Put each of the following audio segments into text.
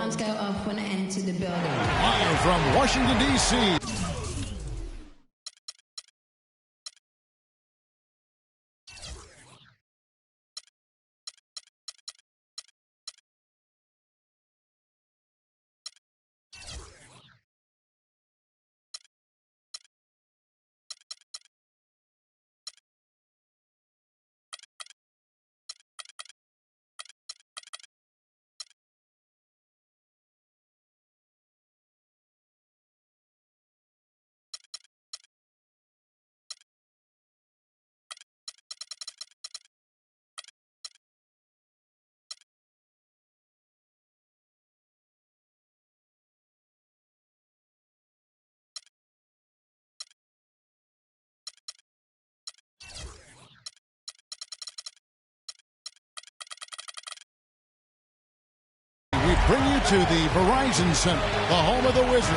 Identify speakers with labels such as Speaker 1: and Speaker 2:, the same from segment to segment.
Speaker 1: alarms go off when I enter the building.
Speaker 2: Live from Washington, D.C. We bring you to the Verizon Center, the home of the Wizards.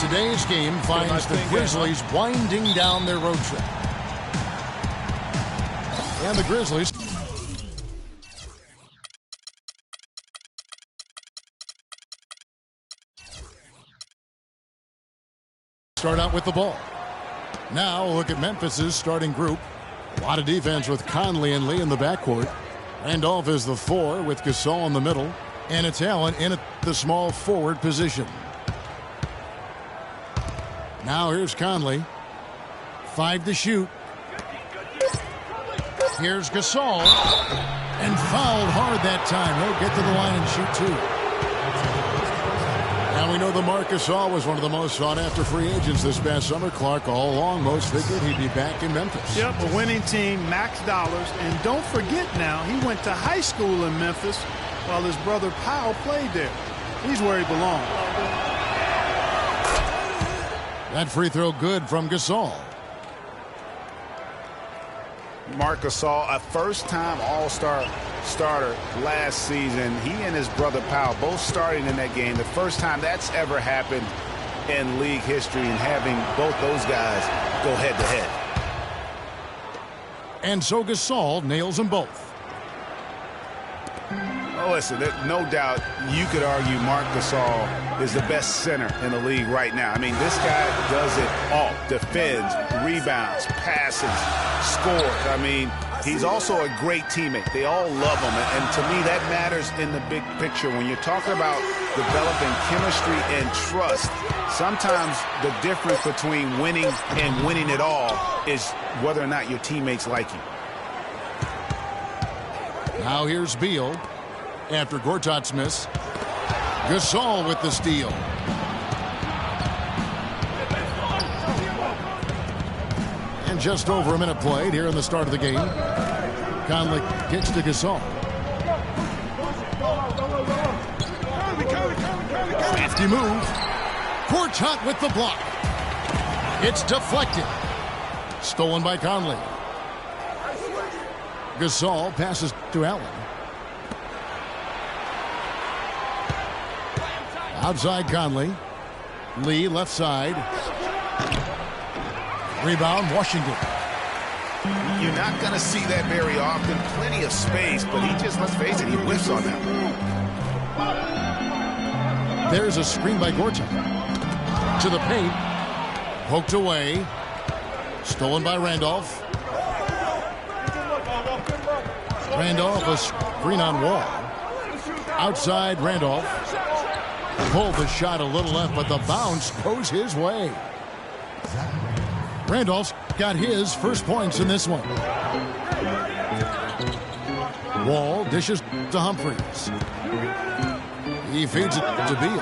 Speaker 2: Today's game finds the Grizzlies winding down their road trip. And the Grizzlies start out with the ball. Now look at Memphis's starting group. A lot of defense with Conley and Lee in the backcourt. Randolph is the 4 with Gasol in the middle. And it's Allen in at the small forward position. Now here's Conley. 5 to shoot. Here's Gasol. And fouled hard that time. He'll get to the line and shoot 2. Now we know the Marc Gasol was one of the most sought-after free agents this past summer. Clark, all along, most figured he'd be back in Memphis.
Speaker 3: Yep, a winning team, max dollars. And don't forget now, he went to high school in Memphis while his brother Powell played there. He's where he belongs.
Speaker 2: That free throw good from Gasol.
Speaker 4: Marc Gasol, a first-time All-Star starter last season. He and his brother Powell both starting in that game. The first time that's ever happened in league history, and having both those guys go head-to-head.
Speaker 2: And so Gasol nails them both.
Speaker 4: Oh, listen, no doubt you could argue Marc Gasol is the best center in the league right now. I mean, this guy does it all. Defends, rebounds, passes, scores. I mean, he's also a great teammate. They all love him. And to me, that matters in the big picture. When you're talking about developing chemistry and trust, sometimes the difference between winning and winning it all is whether or not your teammates like you.
Speaker 2: Now here's Beal. After Gortat's miss, Gasol with the steal. And just over a minute played here in the start of the game. Conley kicks to Gasol. Crafty move. Gortat with the block. It's deflected. Stolen by Conley. Gasol passes to Allen. Outside Conley. Lee left side. Rebound Washington.
Speaker 4: You're not going to see that very often. Plenty of space, but he just, let's face it, he whiffs on that.
Speaker 2: There's a screen by Gortat. To the paint. Poked away. Stolen by Randolph. Randolph, a screen on Wall. Outside Randolph. Pulled the shot a little left, but the bounce goes his way. Randolph's got his first points in this one. Wall dishes to Humphries. He feeds it to Beal.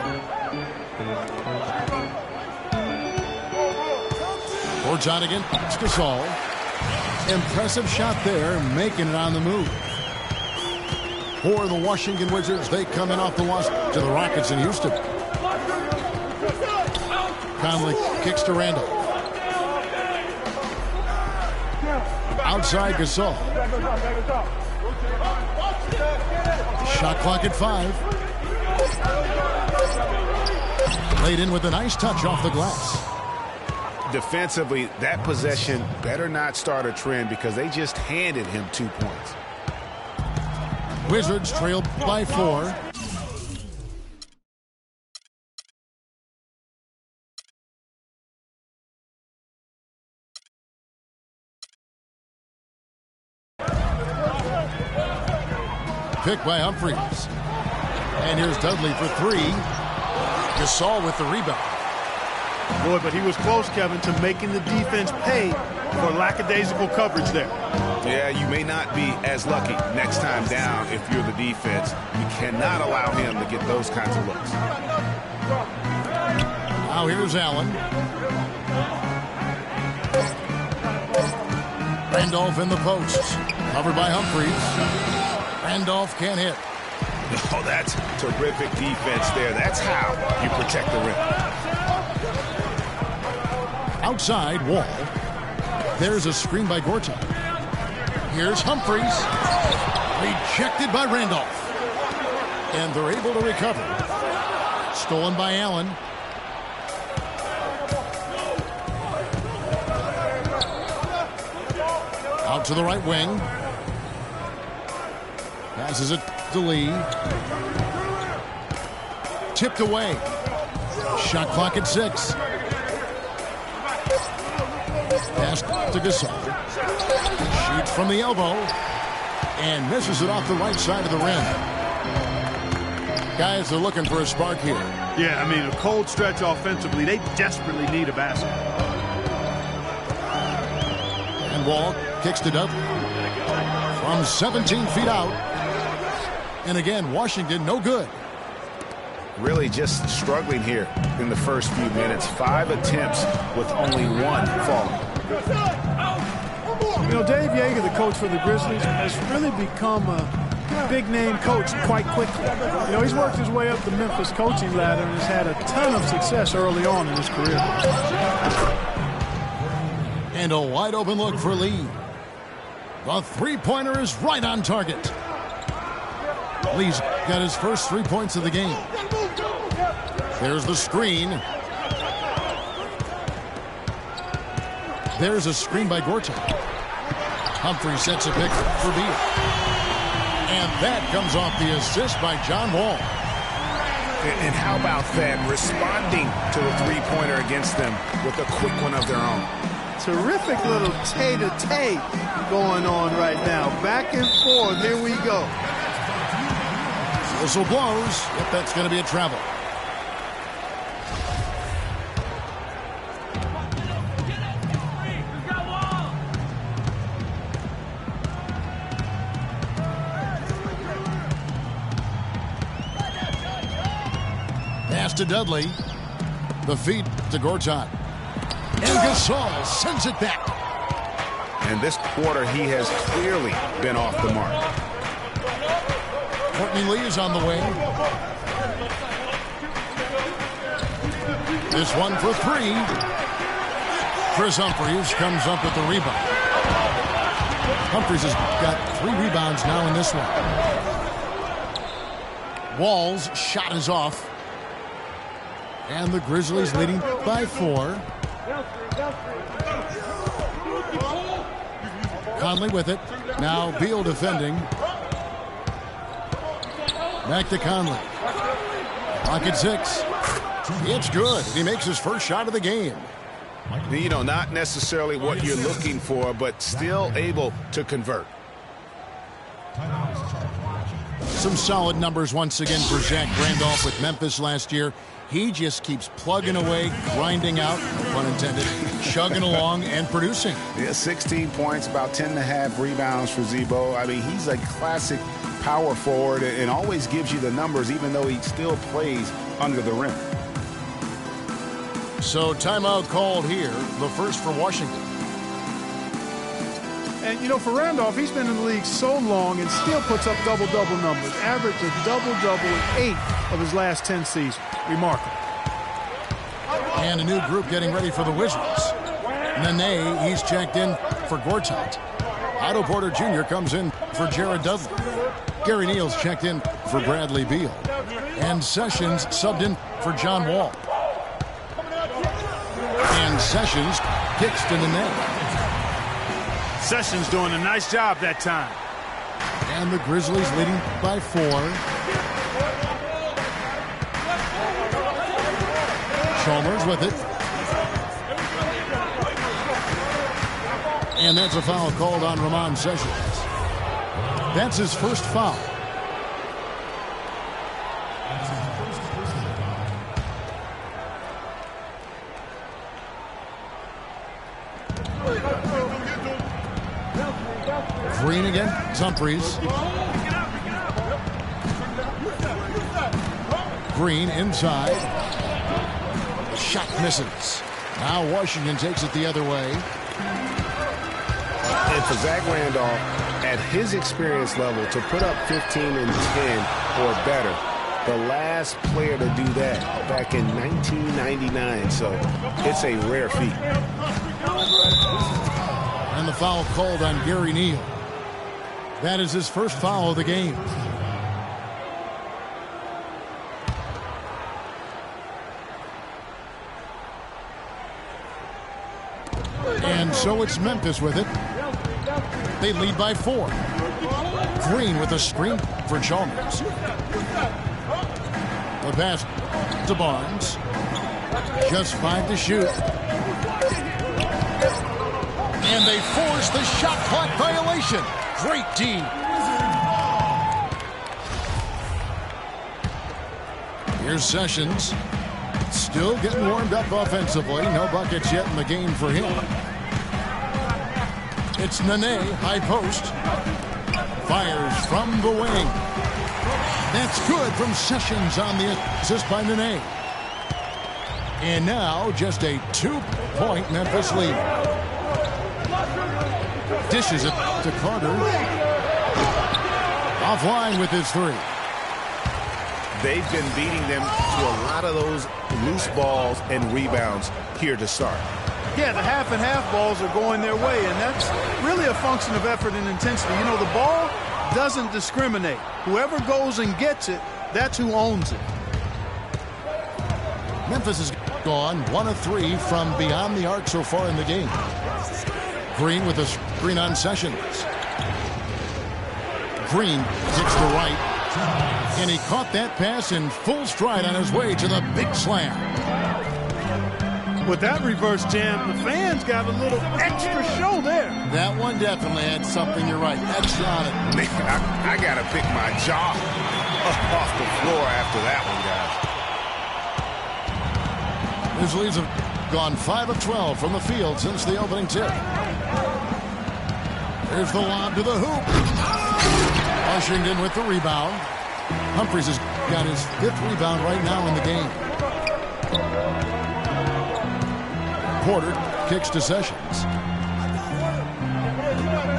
Speaker 2: Gortat again. Gasol. Impressive shot there, making it on the move. For the Washington Wizards, they come in off the loss to the Rockets in Houston. Conley kicks to Randolph. Outside Gasol. Shot clock at 5. Laid in with a nice touch off the glass.
Speaker 4: Defensively, that possession better not start a trend because they just handed him 2 points.
Speaker 2: Wizards trail by 4. pick by Humphries. And here's Dudley for three. Gasol with the rebound.
Speaker 3: Boy, but he was close, Kevin, to making the defense pay for lackadaisical coverage there.
Speaker 4: Yeah, you may not be as lucky next time down if you're the defense. You cannot allow him to get those kinds of looks.
Speaker 2: Now here's Allen. Randolph in the post. Covered by Humphries. Randolph can't hit.
Speaker 4: Oh, that's terrific defense there. That's how you protect the rim.
Speaker 2: Outside Wall. There's a screen by Gortat. Here's Humphries. Rejected by Randolph. And they're able to recover. Stolen by Allen. Out to the right wing. Passes it to Lee. Tipped away. Shot clock at 6. Pass to Gasol. Shoots from the elbow. And misses it off the right side of the rim. Guys are looking for a spark here.
Speaker 3: Yeah, I mean, a cold stretch offensively. They desperately need a basket.
Speaker 2: And Wall kicks to Dudley. From 17 feet out. And again, Washington no good.
Speaker 4: Really just struggling here in the first few minutes. 5 attempts with only 1 falling.
Speaker 3: You know, Dave Yeager, the coach for the Grizzlies, has really become a big-name coach quite quickly. You know, he's worked his way up the Memphis coaching ladder and has had a ton of success early on in his career.
Speaker 2: And a wide-open look for Lee. The three-pointer is right on target. Lee's got his first 3 points of the game. There's the screen. There's a screen by Gortat. Humphrey sets a pick for Beal. And that comes off the assist by John Wall.
Speaker 4: And how about that? Responding to the three-pointer against them with a quick one of their own.
Speaker 3: Terrific little tay-to-tay going on right now. Back and forth. Here we go.
Speaker 2: Whistle blows. If that's going to be a travel. Pass to Dudley. The feed to Gortat. And Gasol sends it back.
Speaker 4: And this quarter, he has clearly been off the mark.
Speaker 2: Courtney Lee is on the wing. This one for 3. Chris Humphries comes up with the rebound. Humphries has got 3 rebounds now in this one. Wall's shot is off. And the Grizzlies leading by 4. Conley with it. Now Beal defending. Back to Conley. Clock at 6. It's good. He makes his first shot of the game.
Speaker 4: You know, not necessarily what you're looking for, but still able to convert.
Speaker 2: Some solid numbers once again for Zach Randolph with Memphis last year. He just keeps plugging away, grinding out, no pun intended, chugging along and producing.
Speaker 4: Yeah, 16 points, about 10.5 rebounds for Zebo. I mean, he's a classic power forward and always gives you the numbers, even though he still plays under the rim.
Speaker 2: So timeout called here, the first for Washington.
Speaker 3: And, you know, for Randolph, he's been in the league so long and still puts up double-double numbers. Average a double-double in 8 of his last 10 seasons. Remarkable.
Speaker 2: And a new group getting ready for the Wizards. Nene, he's checked in for Gortat. Otto Porter Jr. comes in for Jared Dudley. Gary Neal's checked in for Bradley Beal. And Sessions subbed in for John Wall. And Sessions kicks to Nene.
Speaker 3: Sessions doing a nice job that time.
Speaker 2: And the Grizzlies leading by 4. Chalmers with it. And that's a foul called on Ramon Sessions. That's his first foul. Green again. Humphries. Green inside. The shot misses. Now Washington takes it the other way.
Speaker 5: And for Zach Randolph, at his experience level, to put up 15 and 10 or better, the last player to do that back in 1999. So it's a rare feat.
Speaker 2: And the foul called on Gary Neal. That is his first foul of the game. And so it's Memphis with it. They lead by 4. Green with a screen for Chalmers. The pass to Barnes. Just 5 to shoot. And they force the shot clock violation. Great D. Here's Sessions. Still getting warmed up offensively. No buckets yet in the game for him. It's Nene, high post. Fires from the wing. That's good from Sessions on the assist by Nene. And now just a 2-point Memphis lead. Dishes it to Carter. Offline with his 3.
Speaker 4: They've been beating them to a lot of those loose balls and rebounds here to start.
Speaker 3: Yeah, the half and half balls are going their way, and that's really a function of effort and intensity. You know, the ball doesn't discriminate. Whoever goes and gets it, that's who owns it.
Speaker 2: Memphis has gone 1 of 3 from beyond the arc so far in the game. Green with a screen on Sessions. Green hits the right. And he caught that pass in full stride on his way to the big slam.
Speaker 3: With that reverse jam, the fans got a little extra show there.
Speaker 2: That one definitely had something, you're right, extra on it.
Speaker 4: Man, I got to pick my jaw off the floor after that one, guys.
Speaker 2: His leads have gone 5 of 12 from the field since the opening tip. There's the lob to the hoop. Washington with the rebound. Humphries has got his 5th rebound right now in the game. Porter kicks to Sessions.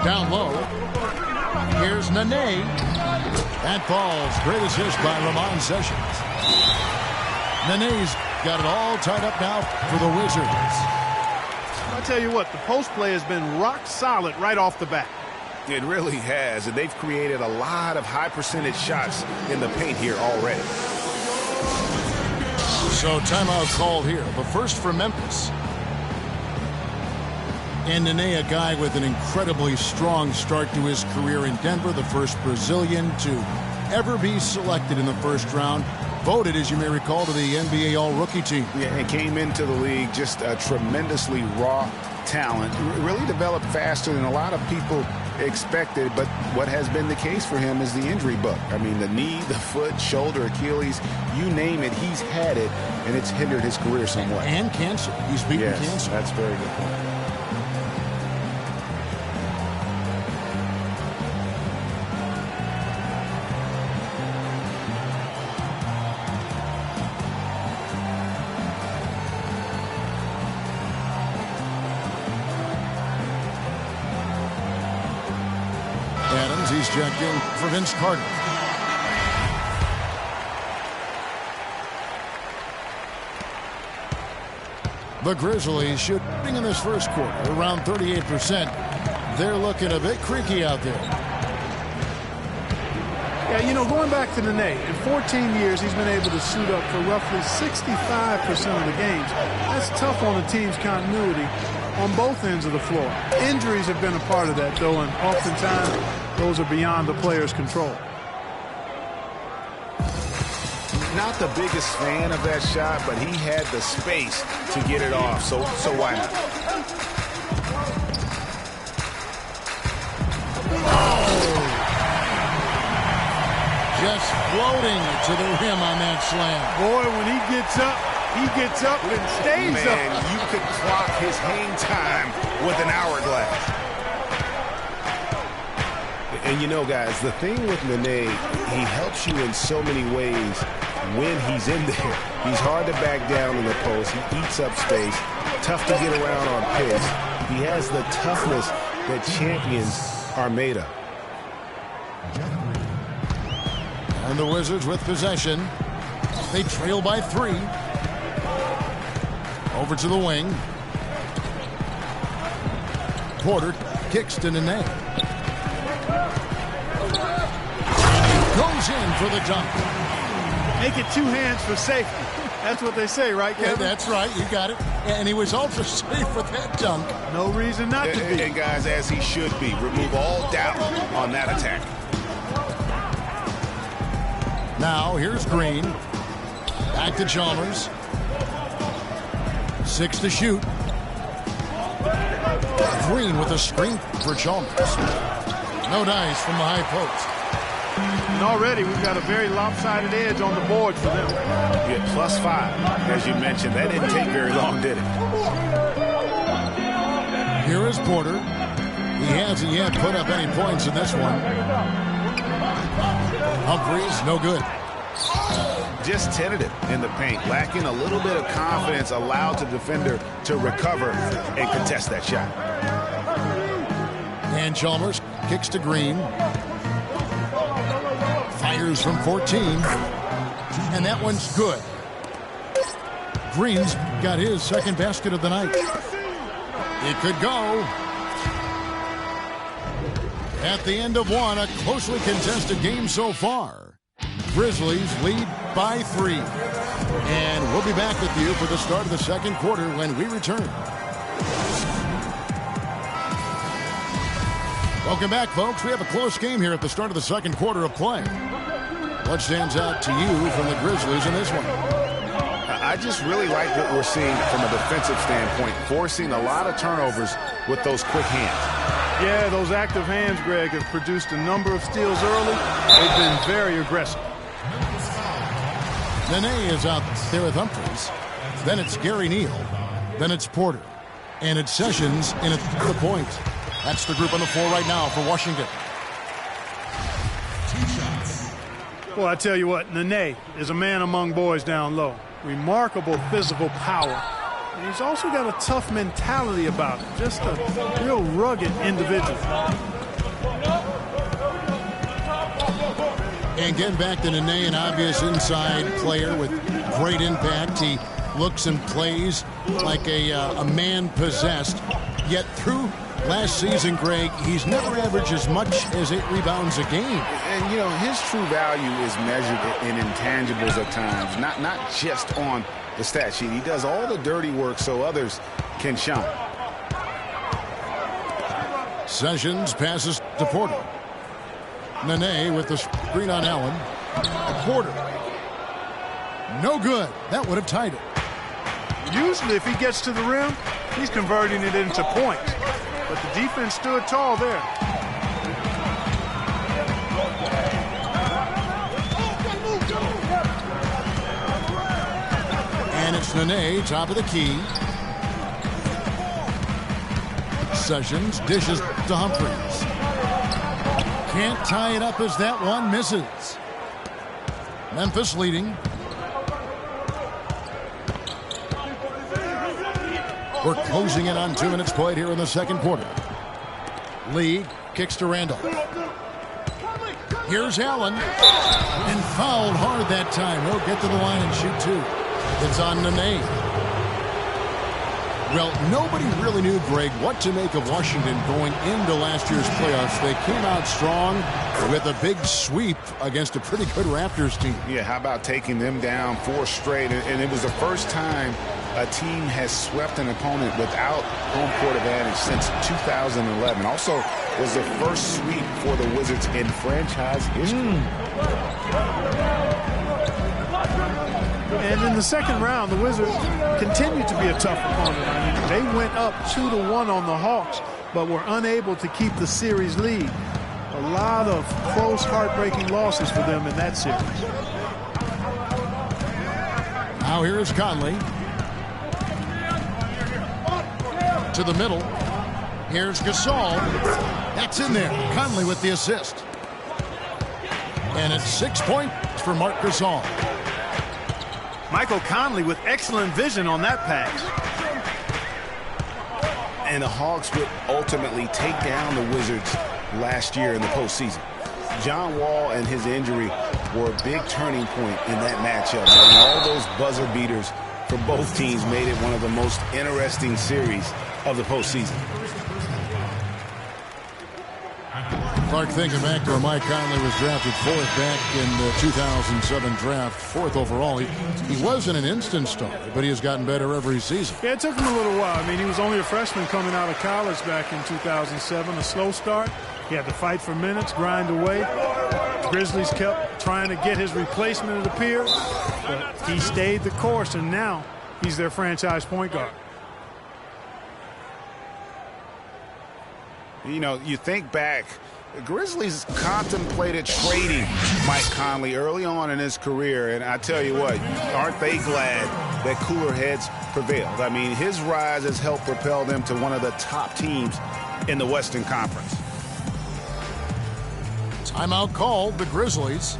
Speaker 2: Down low. Here's Nene. That falls. Great assist by Ramon Sessions. Nene's got it all tied up now for the Wizards.
Speaker 3: I tell you what, the post play has been rock solid right off the bat.
Speaker 4: It really has, and they've created a lot of high percentage shots in the paint here already.
Speaker 2: So timeout called here. The first for Memphis. And Nene, a guy with an incredibly strong start to his career in Denver, the first Brazilian to ever be selected in the first round. Voted, as you may recall, to the NBA All-Rookie team.
Speaker 4: Yeah, and came into the league just a tremendously raw talent. Really developed faster than a lot of people expected, but what has been the case for him is the injury bug. I mean, the knee, the foot, shoulder, Achilles, you name it, he's had it, and it's hindered his career somewhat.
Speaker 2: And cancer. He's beaten cancer.
Speaker 4: That's a very good point.
Speaker 2: He's checked in for Vince Carter. The Grizzlies shooting in this first quarter around 38%. They're looking a bit creaky out there.
Speaker 3: Yeah, you know, going back to Nene, in 14 years, he's been able to suit up for roughly 65% of the games. That's tough on the team's continuity on both ends of the floor. Injuries have been a part of that, though, and oftentimes those are beyond the player's control.
Speaker 4: Not the biggest fan of that shot, but he had the space to get it off, so why not?
Speaker 2: just floating to the rim on that slam.
Speaker 3: Boy, when he gets up and stays up.
Speaker 4: Man, you could clock his hang time with an hourglass.
Speaker 5: And you know, guys, the thing with Nene, he helps you in so many ways when he's in there. He's hard to back down in the post. He eats up space. Tough to get around on picks. He has the toughness that champions are made of.
Speaker 2: And the Wizards with possession. They trail by 3. Over to the wing. Porter kicks to Nene. Goes in for the dunk.
Speaker 3: Make it 2 hands for safety. That's what they say, right, Kevin?
Speaker 2: Yeah, that's right. You got it. And he was ultra safe with that dunk.
Speaker 3: No reason not to be.
Speaker 4: And guys, as he should be. Remove all doubt on that attack.
Speaker 2: Now, here's Green. Back to Chalmers. 6 to shoot. Green with a screen for Chalmers. No dice from the high post.
Speaker 3: And already we've got a very lopsided edge on the board for them.
Speaker 4: Yeah, +5, as you mentioned. That didn't take very long, did it?
Speaker 2: Here is Porter. He hasn't yet put up any points in this one. Humphries, no good.
Speaker 4: Just tentative in the paint, lacking a little bit of confidence, allowed the defender to recover and contest that shot.
Speaker 2: And Chalmers kicks to Green. Fires from 14. And that one's good. Green's got his second basket of the night. It could go. At the end of one, a closely contested game so far. Grizzlies lead by 3. And we'll be back with you for the start of the second quarter when we return. Welcome back, folks. We have a close game here at the start of the second quarter of play. What stands out to you from the Grizzlies in this one?
Speaker 4: I just really like what we're seeing from a defensive standpoint, forcing a lot of turnovers with those quick hands.
Speaker 3: Yeah, those active hands, Greg, have produced a number of steals early. They've been very aggressive.
Speaker 2: Nene is out there with Humphries. Then it's Gary Neal. Then it's Porter. And it's Sessions in at the point. That's the group on the floor right now for Washington.
Speaker 3: Well, I tell you what, Nene is a man among boys down low. Remarkable physical power. And he's also got a tough mentality about him. Just a real rugged individual.
Speaker 2: And getting back to Nene, an obvious inside player with great impact. He looks and plays like a man possessed. Yet through last season, Greg, he's never averaged as much as 8 rebounds a game.
Speaker 4: And, you know, his true value is measured in intangibles at times, not just on the stat sheet. He does all the dirty work so others can shine.
Speaker 2: Sessions passes to Porter. Nene with the screen on Allen. Porter. No good. That would have tied it.
Speaker 3: Usually if he gets to the rim, he's converting it into points. But the defense stood tall there.
Speaker 2: And it's Nene, top of the key. Sessions dishes to Humphries. Can't tie it up as that one misses. Memphis leading. We're closing in on 2 minutes played here in the second quarter. Lee kicks to Randall. Here's Allen. And fouled hard that time. He'll get to the line and shoot 2. It's on Nene. Well, nobody really knew, Greg, what to make of Washington going into last year's playoffs. They came out strong with a big sweep against a pretty good Raptors team.
Speaker 4: Yeah, how about taking them down 4 straight? And it was the first time a team has swept an opponent without home court advantage since 2011. Also was the first sweep for the Wizards in franchise history.
Speaker 3: And in the second round, the Wizards continued to be a tough opponent. I mean, they went up 2-1 on the Hawks, but were unable to keep the series lead. A lot of close, heartbreaking losses for them in that series.
Speaker 2: Now here is Conley. To the middle. Here's Gasol. That's in there. Conley with the assist. And it's 6 points for Marc Gasol.
Speaker 3: Michael Conley with excellent vision on that pass.
Speaker 5: And the Hawks would ultimately take down the Wizards last year in the postseason. John Wall and his injury were a big turning point in that matchup. And all those buzzer beaters for both teams made it one of the most interesting series of the postseason.
Speaker 2: Clark, thinking back to where Mike Conley was drafted 4th back in the 2007 draft, 4th overall. He wasn't an instant star, but he has gotten better every season.
Speaker 3: Yeah, it took him a little while. I mean, he was only a freshman coming out of college back in 2007. A slow start. He had to fight for minutes, grind away. The Grizzlies kept trying to get his replacement, it appeared. But he stayed the course, and now he's their franchise point guard.
Speaker 4: You know, you think back, the Grizzlies contemplated trading Mike Conley early on in his career, and I tell you what, aren't they glad that cooler heads prevailed? I mean, his rise has helped propel them to one of the top teams in the Western Conference.
Speaker 2: Timeout called, the Grizzlies.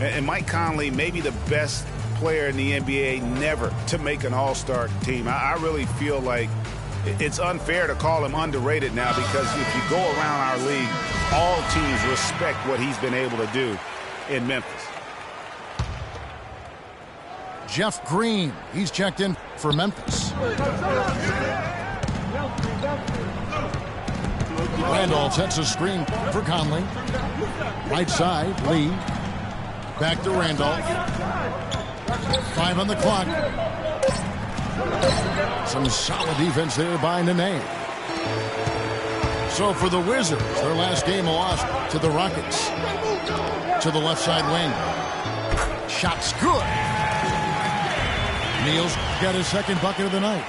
Speaker 4: And Mike Conley may be the best player in the NBA never to make an all-star team. I really feel like it's unfair to call him underrated now, because if you go around our league, all teams respect what he's been able to do in Memphis.
Speaker 2: Jeff Green, he's checked in for Memphis. Randolph sets a screen for Conley. Right side, Lee. Back to Randolph. 5 on the clock. Some solid defense there by Nene. So for the Wizards, their last game lost to the Rockets. To the left side wing. Shot's good. Neal's got his second bucket of the night.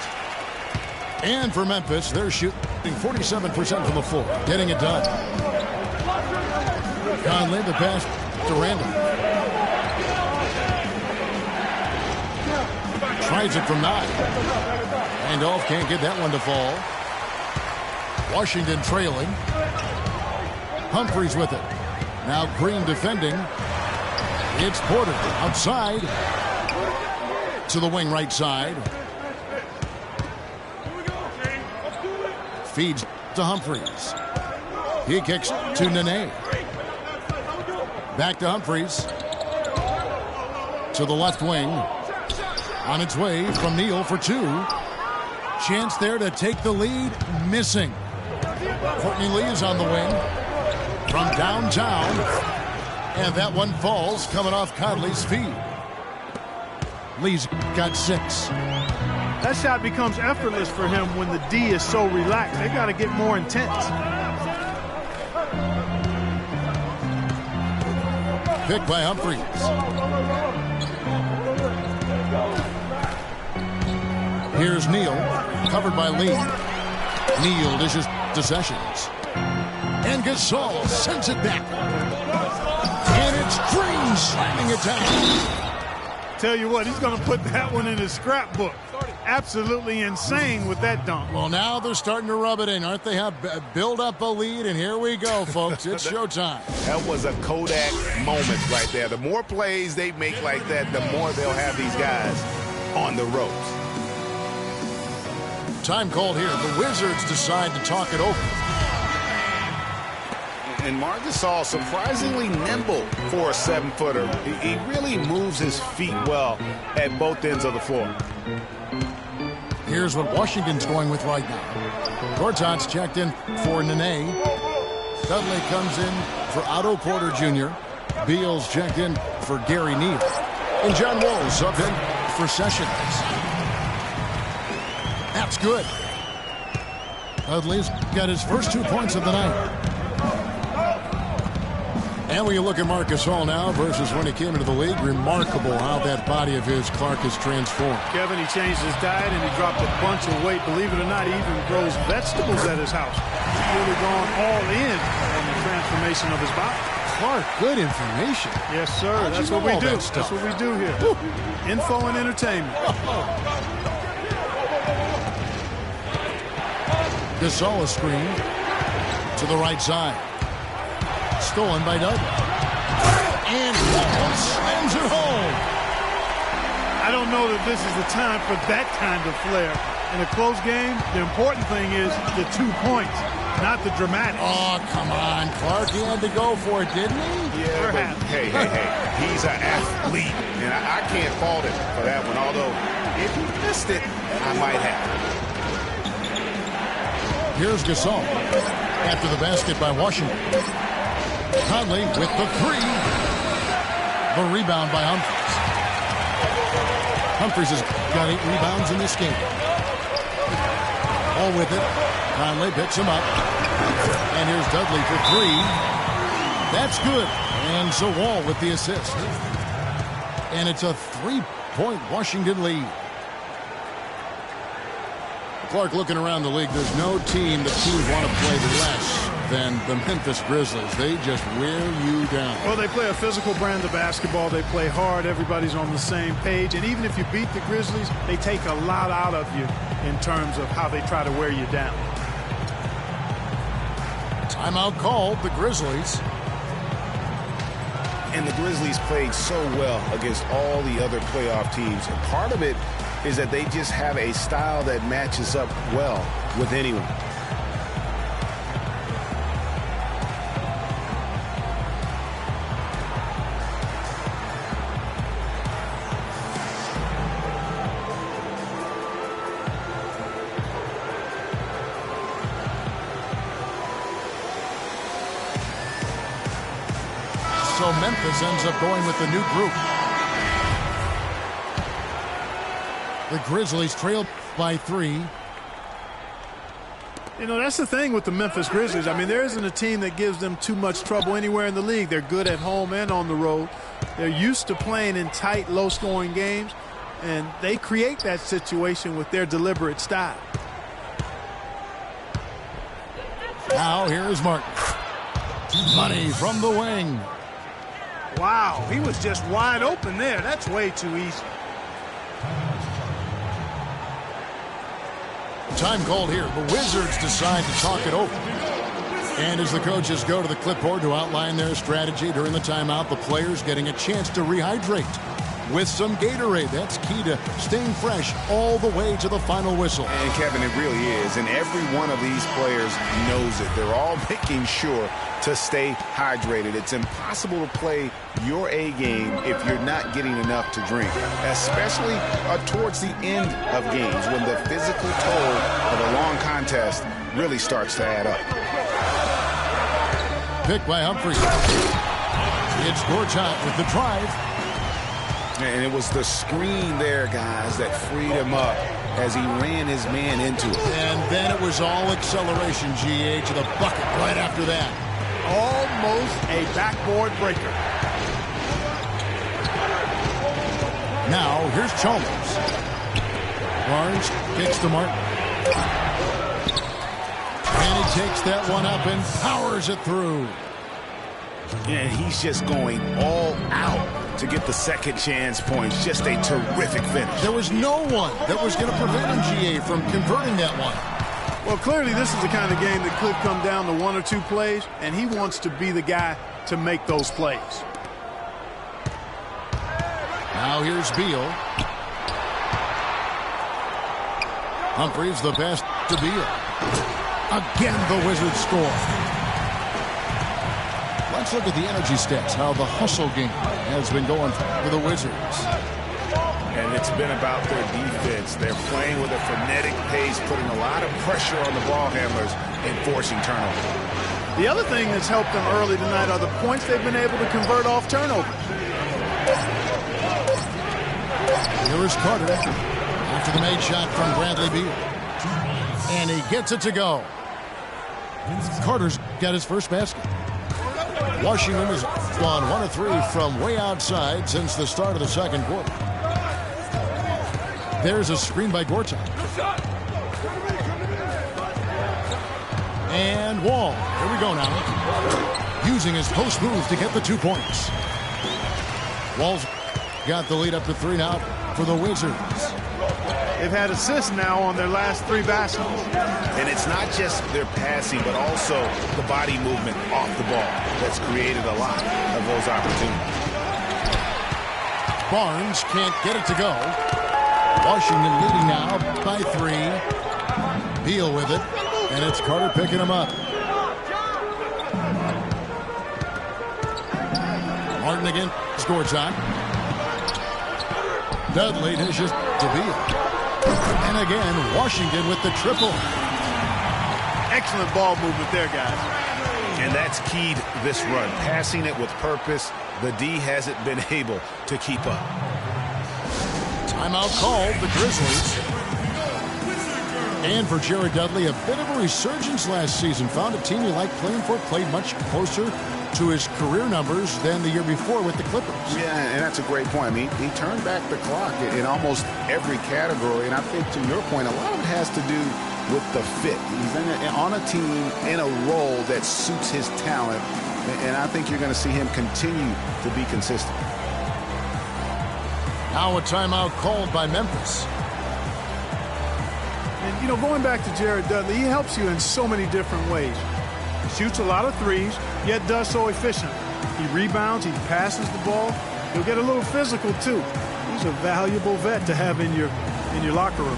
Speaker 2: And for Memphis, they're shooting 47% from the floor. Getting it done. Conley, the pass to Randolph. Tries it from 9. Randolph can't get that one to fall. Washington trailing. Humphries with it. Now Green defending. It's Porter outside. To the wing right side. Feeds to Humphries. He kicks to Nene. Back to Humphries. To the left wing. On its way from Neal for 2. Chance there to take the lead. Missing. Courtney Lee is on the wing. From downtown. And that one falls coming off Conley's feet. Lee's got 6.
Speaker 3: That shot becomes effortless for him when the D is so relaxed. They got to get more intense.
Speaker 2: Picked by Humphries. Here's Neal, covered by Lee. Neal dishes to Sessions. And Gasol sends it back. And it's Green slamming it down.
Speaker 3: Tell you what, he's going to put that one in his scrapbook. Absolutely insane with that dunk.
Speaker 2: Well, now they're starting to rub it in, aren't they? Have build up a lead, and here we go, folks. It's showtime.
Speaker 4: That was a Kodak moment right there. The more plays they make like that, the more they'll have these guys on the ropes.
Speaker 2: Time called here. The Wizards decide to talk it over.
Speaker 4: And Marc Gasol, surprisingly nimble for a 7-footer. He really moves his feet well at both ends of the floor.
Speaker 2: Here's what Washington's going with right now. Gortat's checked in for Nene. Dudley comes in for Otto Porter Jr. Beal's checked in for Gary Neal. And John Wall's up in for Sessions. That's good. Dudley's got his first 2 points of the night. And when you look at Marcus Hall now versus when he came into the league, remarkable how that body of his, Clark, has transformed.
Speaker 3: Kevin, he changed his diet and he dropped a bunch of weight. Believe it or not, he even grows vegetables at his house. He's really gone all in on the transformation of his body.
Speaker 2: Clark, good information.
Speaker 3: Yes, sir. That's what we do. That's what we do here. Woo. Info and entertainment.
Speaker 2: Gasol screen to the right side. Stolen by Doug. And Wall slams it home.
Speaker 3: I don't know that this is the time for that kind of flair. In a close game, the important thing is the 2 points, not the dramatic.
Speaker 2: Oh, come on, Clark. He had to go for it, didn't he?
Speaker 4: Yeah, but hey. He's an athlete, and I can't fault him for that one. Although, if he missed it, I might have.
Speaker 2: Here's Gasol after the basket by Washington. Conley with the three. The rebound by Humphries. Humphries has got 8 rebounds in this game. All with it. Conley picks him up. And here's Dudley for 3. That's good. And so Wall with the assist. And it's a 3-point Washington lead. Clark, looking around the league, there's no team that teams want to play less than the Memphis Grizzlies. They just wear you down.
Speaker 3: Well, they play a physical brand of basketball. They play hard. Everybody's on the same page. And even if you beat the Grizzlies, they take a lot out of you in terms of how they try to wear you down.
Speaker 2: Timeout called, the Grizzlies.
Speaker 4: And the Grizzlies played so well against all the other playoff teams. And part of it is that they just have a style that matches up well with anyone.
Speaker 2: So Memphis ends up going with the new group. The Grizzlies trail by 3.
Speaker 3: You know, that's the thing with the Memphis Grizzlies. I mean, there isn't a team that gives them too much trouble anywhere in the league. They're good at home and on the road. They're used to playing in tight, low-scoring games, and they create that situation with their deliberate style.
Speaker 2: Now here's Martin. Money from the wing.
Speaker 3: Wow, he was just wide open there. That's way too easy.
Speaker 2: Time called here. The Wizards decide to talk it over. And as the coaches go to the clipboard to outline their strategy during the timeout, the players getting a chance to rehydrate with some Gatorade. That's key to staying fresh all the way to the final whistle.
Speaker 4: And Kevin, it really is. And every one of these players knows it. They're all making sure to stay hydrated. It's impossible to play your A game if you're not getting enough to drink, especially towards the end of games when the physical toll of a long contest really starts to add up.
Speaker 2: Picked by Humphries. It's Gortat with the drive.
Speaker 4: And it was the screen there, guys, that freed him up as he ran his man into it.
Speaker 2: And then it was all acceleration, GA, to the bucket right after that.
Speaker 3: Almost a backboard breaker.
Speaker 2: Now, here's Chalmers. Barnes kicks to Martin. And he takes that one up and powers it through.
Speaker 4: And he's just going all out to get the second chance points. Just a terrific finish.
Speaker 2: There was no one that was going to prevent him, GA, from converting that one.
Speaker 3: Well, clearly this is the kind of game that could come down to 1 or 2 plays, and he wants to be the guy to make those plays.
Speaker 2: Now here's Beal. Humphries the pass to Beal. Again, the Wizards score. Let's look at the energy stats, how the hustle game has been going for the Wizards.
Speaker 4: And it's been about their defense. They're playing with a frenetic pace, putting a lot of pressure on the ball handlers and forcing turnovers.
Speaker 3: The other thing that's helped them early tonight are the points they've been able to convert off turnovers.
Speaker 2: Here is Carter after the made shot from Bradley Beal. And he gets it to go. Carter's got his first basket. Washington has gone 1 of 3 from way outside since the start of the second quarter. There's a screen by Gortat. And Wall. Here we go now. Using his post move to get the 2 points. Wall's got the lead up to 3 now for the Wizards.
Speaker 3: They've had assists now on their last 3 baskets.
Speaker 4: And it's not just their passing, but also the body movement off the ball that's created a lot of those opportunities.
Speaker 2: Barnes can't get it to go. Washington leading now by 3. Beal with it, and it's Carter picking him up. Martin again scores on. Dudley dishes to Beal. And again, Washington with the triple.
Speaker 3: Excellent ball movement there, guys.
Speaker 4: And that's keyed this run. Passing it with purpose. The D hasn't been able to keep up.
Speaker 2: Timeout called, the Grizzlies. And for Jared Dudley, a bit of a resurgence last season. Found a team he liked playing for, played much closer to his career numbers than the year before with the Clippers.
Speaker 4: Yeah, and that's a great point. I mean, he turned back the clock in almost every category. And I think, to your point, a lot of it has to do with the fit. He's on a team in a role that suits his talent. And I think you're going to see him continue to be consistent.
Speaker 2: Now a timeout called by Memphis.
Speaker 3: And, you know, going back to Jared Dudley, he helps you in so many different ways. He shoots a lot of threes, yet does so efficiently. He rebounds, he passes the ball. He'll get a little physical, too. He's a valuable vet to have in your locker room.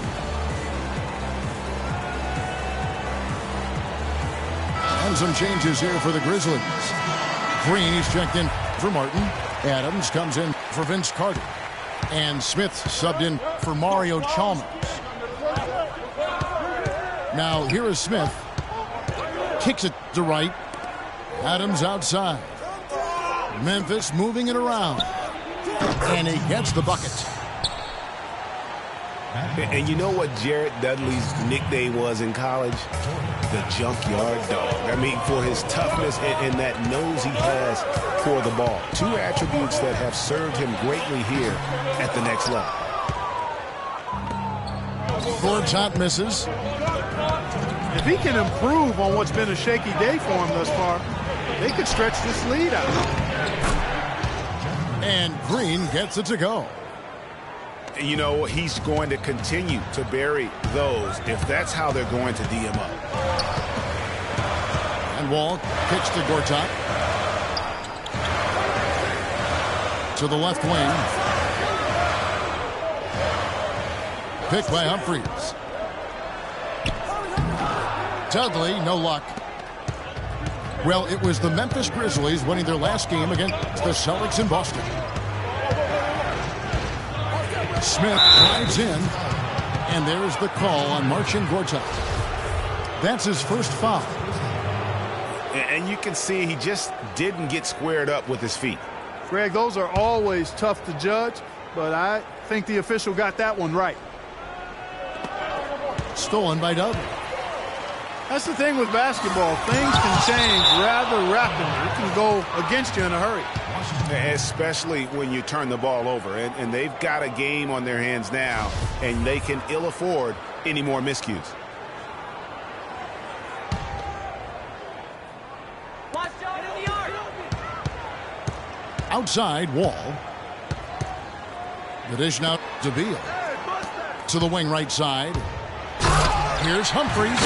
Speaker 2: And some changes here for the Grizzlies. Green, he's checked in for Martin. Adams comes in for Vince Carter. And Smith subbed in for Mario Chalmers. Now here is Smith. Kicks it to right. Adams outside. Memphis moving it around. And he gets the bucket.
Speaker 5: And you know what Jared Dudley's nickname was in college? The junkyard dog. I mean, for his toughness and that nose he has for the ball. 2 attributes that have served him greatly here at the next level.
Speaker 2: Gortat misses.
Speaker 3: If he can improve on what's been a shaky day for him thus far, they could stretch this lead out.
Speaker 2: And Green gets it to go.
Speaker 4: You know, he's going to continue to bury those if that's how they're going to D him up.
Speaker 2: And Wall kicks to Gortat. To the left wing. Picked by Humphries. Dudley, no luck. Well, it was the Memphis Grizzlies winning their last game against the Celtics in Boston. Smith drives in, and there's the call on Marcin Gortat. That's his first foul.
Speaker 4: And you can see he just didn't get squared up with his feet.
Speaker 3: Greg, those are always tough to judge, but I think the official got that one right.
Speaker 2: Stolen by Dudley.
Speaker 3: That's the thing with basketball. Things can change rather rapidly. It can go against you in a hurry.
Speaker 4: Especially when you turn the ball over. And they've got a game on their hands now, and they can ill afford any more miscues.
Speaker 2: Outside, Wall. The dish now to Beal. To the wing right side. Here's Humphries.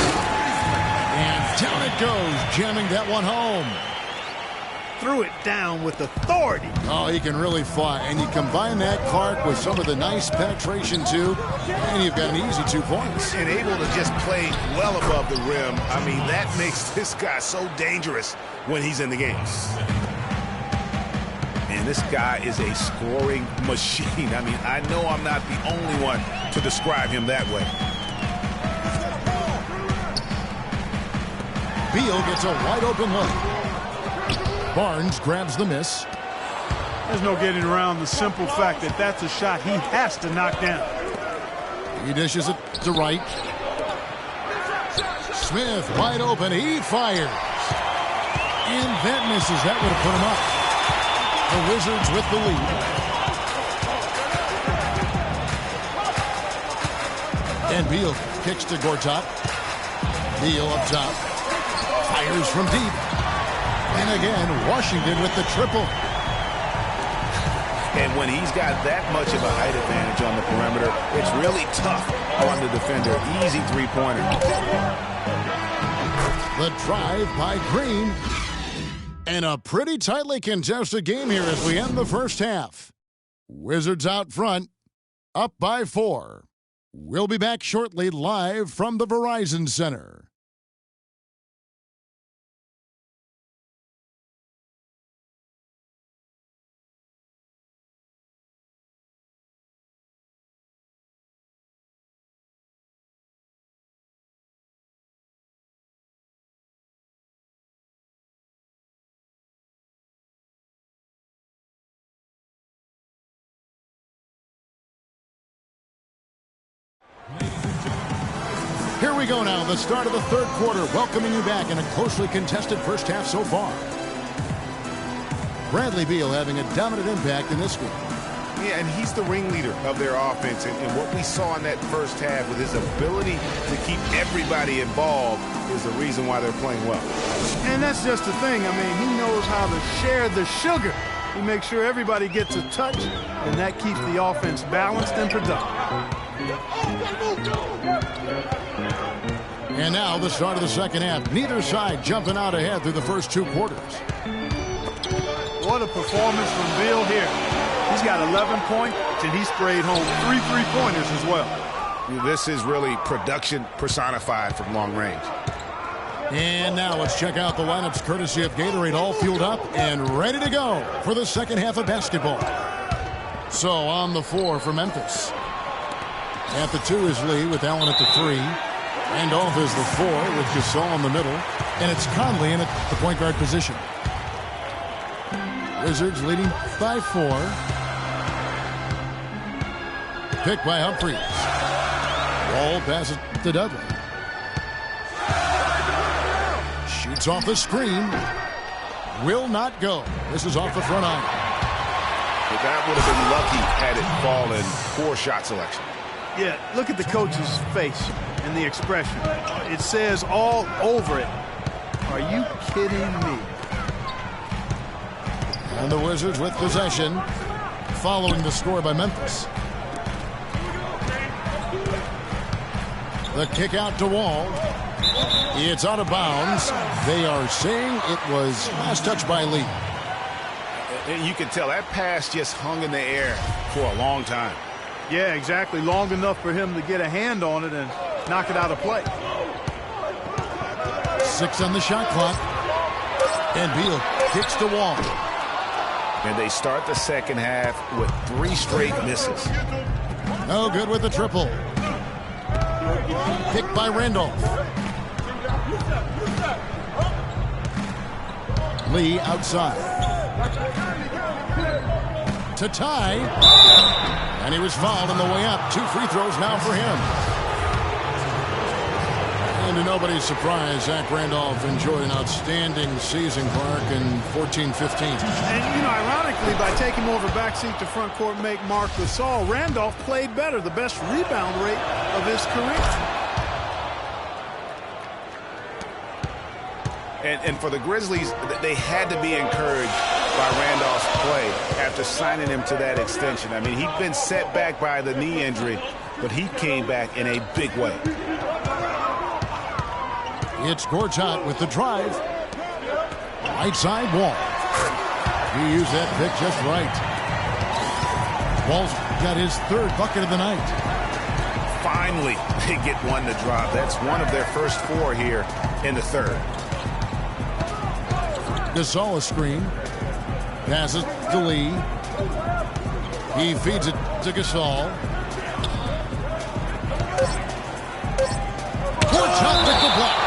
Speaker 2: And down it goes, jamming that one home.
Speaker 3: Threw it down with authority.
Speaker 2: Oh, he can really fly. And you combine that, Clark, with some of the nice penetration, too, and you've got an easy 2 points.
Speaker 4: And able to just play well above the rim. I mean, that makes this guy so dangerous when he's in the game. And this guy is a scoring machine. I mean, I know I'm not the only one to describe him that way.
Speaker 2: Beal gets a wide open look. Barnes grabs the miss.
Speaker 3: There's no getting around the simple fact that that's a shot he has to knock down.
Speaker 2: He dishes it to right. Smith wide open. He fires. And that misses. That would have put him up. The Wizards with the lead. And Beal kicks to Gortat. Beal up top. Fires from deep. And again, Washington with the triple.
Speaker 4: And when he's got that much of a height advantage on the perimeter, it's really tough on the defender. Easy three-pointer.
Speaker 2: The drive by Green. And a pretty tightly contested game here as we end the first half. Wizards out front, up by 4. We'll be back shortly live from the Verizon Center. Here we go now, the start of the third quarter, welcoming you back in a closely contested first half so far. Bradley Beal having a dominant impact in this one.
Speaker 4: Yeah, and he's the ringleader of their offense. And what we saw in that first half with his ability to keep everybody involved is the reason why they're playing well.
Speaker 3: And that's just the thing. I mean, he knows how to share the sugar. He makes sure everybody gets a touch, and that keeps the offense balanced and productive.
Speaker 2: And now the start of the second half. Neither side jumping out ahead through the first 2 quarters.
Speaker 3: What a performance from Beal here. He's got 11 points, and he sprayed home 3 3-pointers as well.
Speaker 4: This is really production personified from long range.
Speaker 2: And now let's check out the lineups courtesy of Gatorade, all fueled up and ready to go for the second half of basketball. So on the floor for Memphis. At the 2 is Lee with Allen at the 3. Randolph is the 4 with Gasol in the middle. And it's Conley in at the point guard position. Wizards leading by 4. Pick by Humphries. Wall passes to Dudley. Shoots off the screen. Will not go. This is off the front iron.
Speaker 4: But that would have been lucky had it fallen. Poor shot selection.
Speaker 3: Yeah, look at the coach's face and the expression. It says all over it. Are you kidding me?
Speaker 2: And the Wizards with possession, following the score by Memphis. The kick out to Wall. It's out of bounds. They are saying it was last touch by Lee.
Speaker 4: You can tell that pass just hung in the air for a long time.
Speaker 3: Yeah, exactly. Long enough for him to get a hand on it and knock it out of play.
Speaker 2: 6 on the shot clock. And Beal kicks to Wall.
Speaker 4: And they start the second half with 3 straight misses.
Speaker 2: No good with the triple. Kicked by Randolph. Lee outside. To tie. And he was fouled on the way up. 2 free throws now for him. And to nobody's surprise, Zach Randolph enjoyed an outstanding season, Clark, in 14-15.
Speaker 3: And, you know, ironically, by taking over backseat to front court make Marc Gasol, Randolph played better, the best rebound rate of his career.
Speaker 4: And for the Grizzlies, they had to be encouraged by Randolph's play after signing him to that extension. I mean, he'd been set back by the knee injury, but he came back in a big way.
Speaker 2: It's Gortat with the drive. Right side Wall. He used that pick just right. Wall's got his 3rd bucket of the night.
Speaker 4: Finally, they get one to drop. That's one of their first 4 here in the 3rd.
Speaker 2: Gasol a screen. Passes to Lee. He feeds it to Gasol. Gortat with the block.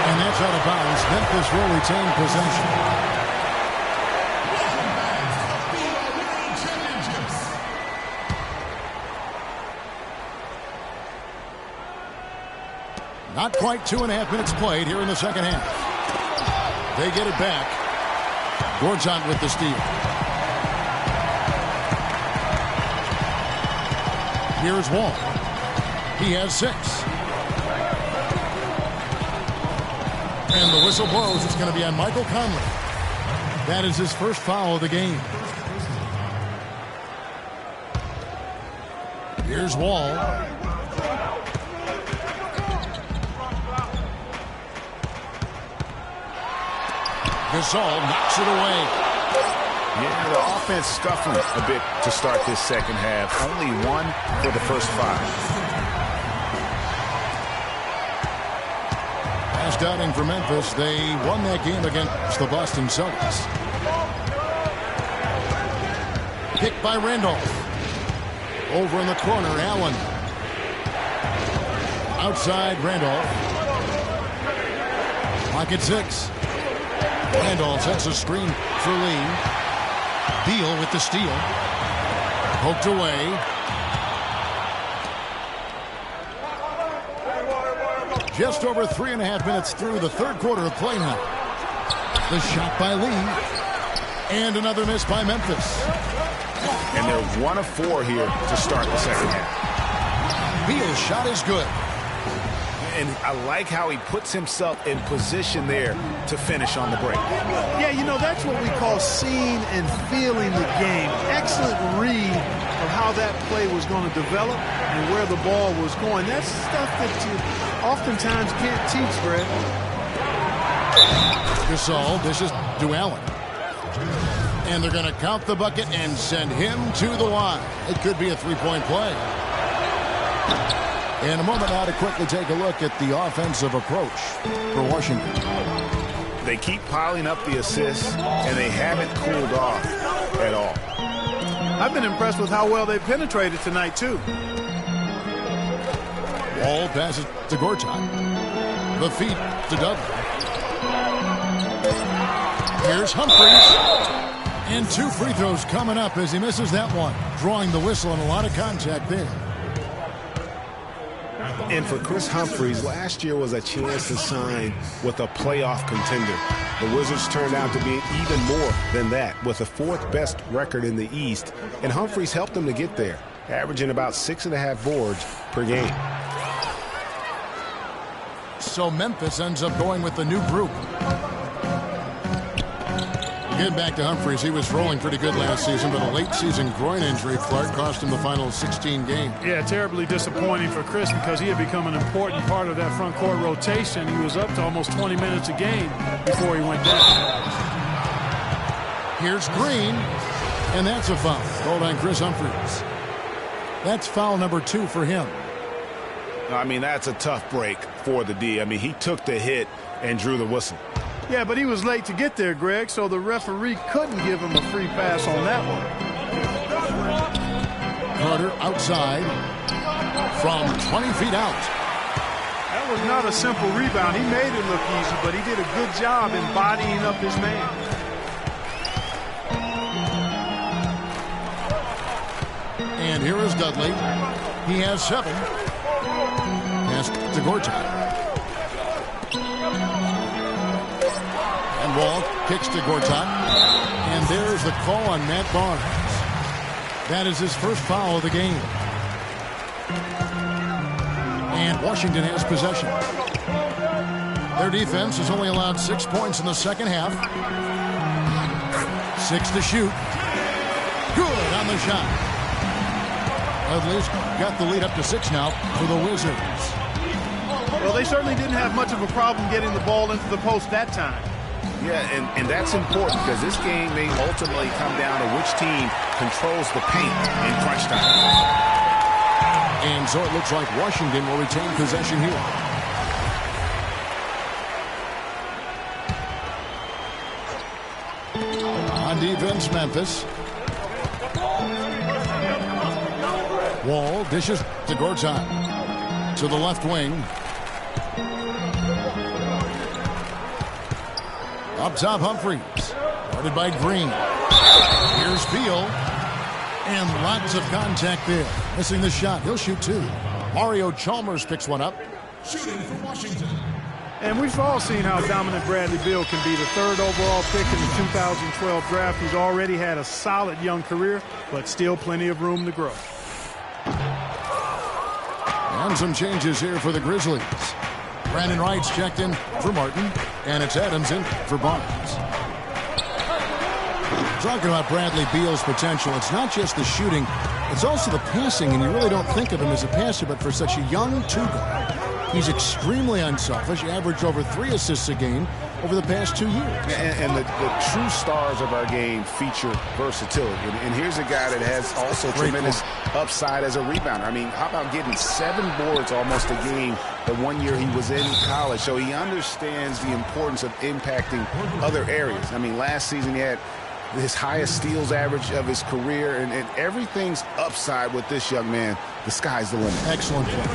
Speaker 2: And that's out of bounds. Memphis will retain possession. Not quite 2.5 minutes played here in the second half. They get it back. Gortat with the steal. Here's Wall. He has 6. And the whistle blows. It's going to be on Michael Conley. That is his first foul of the game. Here's Wall. Gasol knocks it away.
Speaker 4: Yeah, the offense scuffling a bit to start this second half. Only 1 for the first 5.
Speaker 2: Last outing for Memphis, they won that game against the Boston Celtics. Picked by Randolph. Over in the corner, Allen. Outside, Randolph. Clock at 6. Randolph sets a screen for Lee. Beal with the steal. Poked away. Just over 3.5 minutes through the third quarter of play now. The shot by Lee. And another miss by Memphis.
Speaker 4: And they're 1 of 4 here to start the second half.
Speaker 2: Beal's shot is good.
Speaker 4: And I like how he puts himself in position there to finish on the break.
Speaker 3: Yeah, you know, that's what we call seeing and feeling the game. Excellent read of how that play was going to develop and where the ball was going. That's stuff that you oftentimes can't teach, Greg.
Speaker 2: Gasol dishes to Allen. And they're going to count the bucket and send him to the line. It could be a three-point play. In a moment now to quickly take a look at the offensive approach for Washington.
Speaker 4: They keep piling up the assists, and they haven't cooled off at all.
Speaker 3: I've been impressed with how well they penetrated tonight, too.
Speaker 2: Wall passes to Gortat. The feet to Dudley. Here's Humphries. And 2 free throws coming up as he misses that one. Drawing the whistle and a lot of contact there.
Speaker 5: And for Chris Humphries, last year was a chance to sign with a playoff contender. The Wizards turned out to be even more than that, with the 4th best record in the East. And Humphries helped them to get there, averaging about 6.5 boards per game.
Speaker 2: So Memphis ends up going with the new group. Getting back to Humphries, he was rolling pretty good last season, but a late-season groin injury, Clark, cost him the final 16 games.
Speaker 3: Yeah, terribly disappointing for Chris because he had become an important part of that front court rotation. He was up to almost 20 minutes a game before he went down.
Speaker 2: Here's Green, and that's a foul called on Chris Humphries. That's foul number 2 for him.
Speaker 4: I mean, that's a tough break for the D. I mean, he took the hit and drew the whistle.
Speaker 3: Yeah, but he was late to get there, Greg, so the referee couldn't give him a free pass on that one.
Speaker 2: Carter outside from 20 feet out.
Speaker 3: That was not a simple rebound. He made it look easy, but he did a good job embodying up his man.
Speaker 2: And here is Dudley. He has 7. Pass to Gortat. And Wall kicks to Gortat. And there's the call on Matt Barnes. That is his first foul of the game. And Washington has possession. Their defense has only allowed 6 points in the second half. 6 to shoot. Good on the shot. Dudley's got the lead up to 6 now for the Wizards.
Speaker 3: Well, they certainly didn't have much of a problem getting the ball into the post that time.
Speaker 4: Yeah, and that's important because this game may ultimately come down to which team controls the paint in crunch time.
Speaker 2: And so it looks like Washington will retain possession here. On defense, Memphis. Wall dishes to Gortat. To the left wing. Up top, Humphries. Guarded by Green. Here's Beal. And lots of contact there. Missing the shot. He'll shoot 2. Mario Chalmers picks one up. Shooting for Washington.
Speaker 3: And we've all seen how dominant Bradley Beal can be. The 3rd overall pick in the 2012 draft. He's already had a solid young career, but still plenty of room to grow.
Speaker 2: And some changes here for the Grizzlies. Brandon Wright's checked in for Martin, and it's Adams in for Barnes. Talking about Bradley Beal's potential, it's not just the shooting, it's also the passing, and you really don't think of him as a passer, but for such a young two-guard, he's extremely unselfish, averaged over 3 assists a game over the past 2 years.
Speaker 5: And the true stars of our game feature versatility. And here's a guy that has also tremendous upside as a rebounder. I mean, how about getting 7 boards almost a game the 1 year he was in college? So he understands the importance of impacting other areas. I mean, last season he had his highest steals average of his career, and everything's upside with this young man. The sky's the limit.
Speaker 2: Excellent play.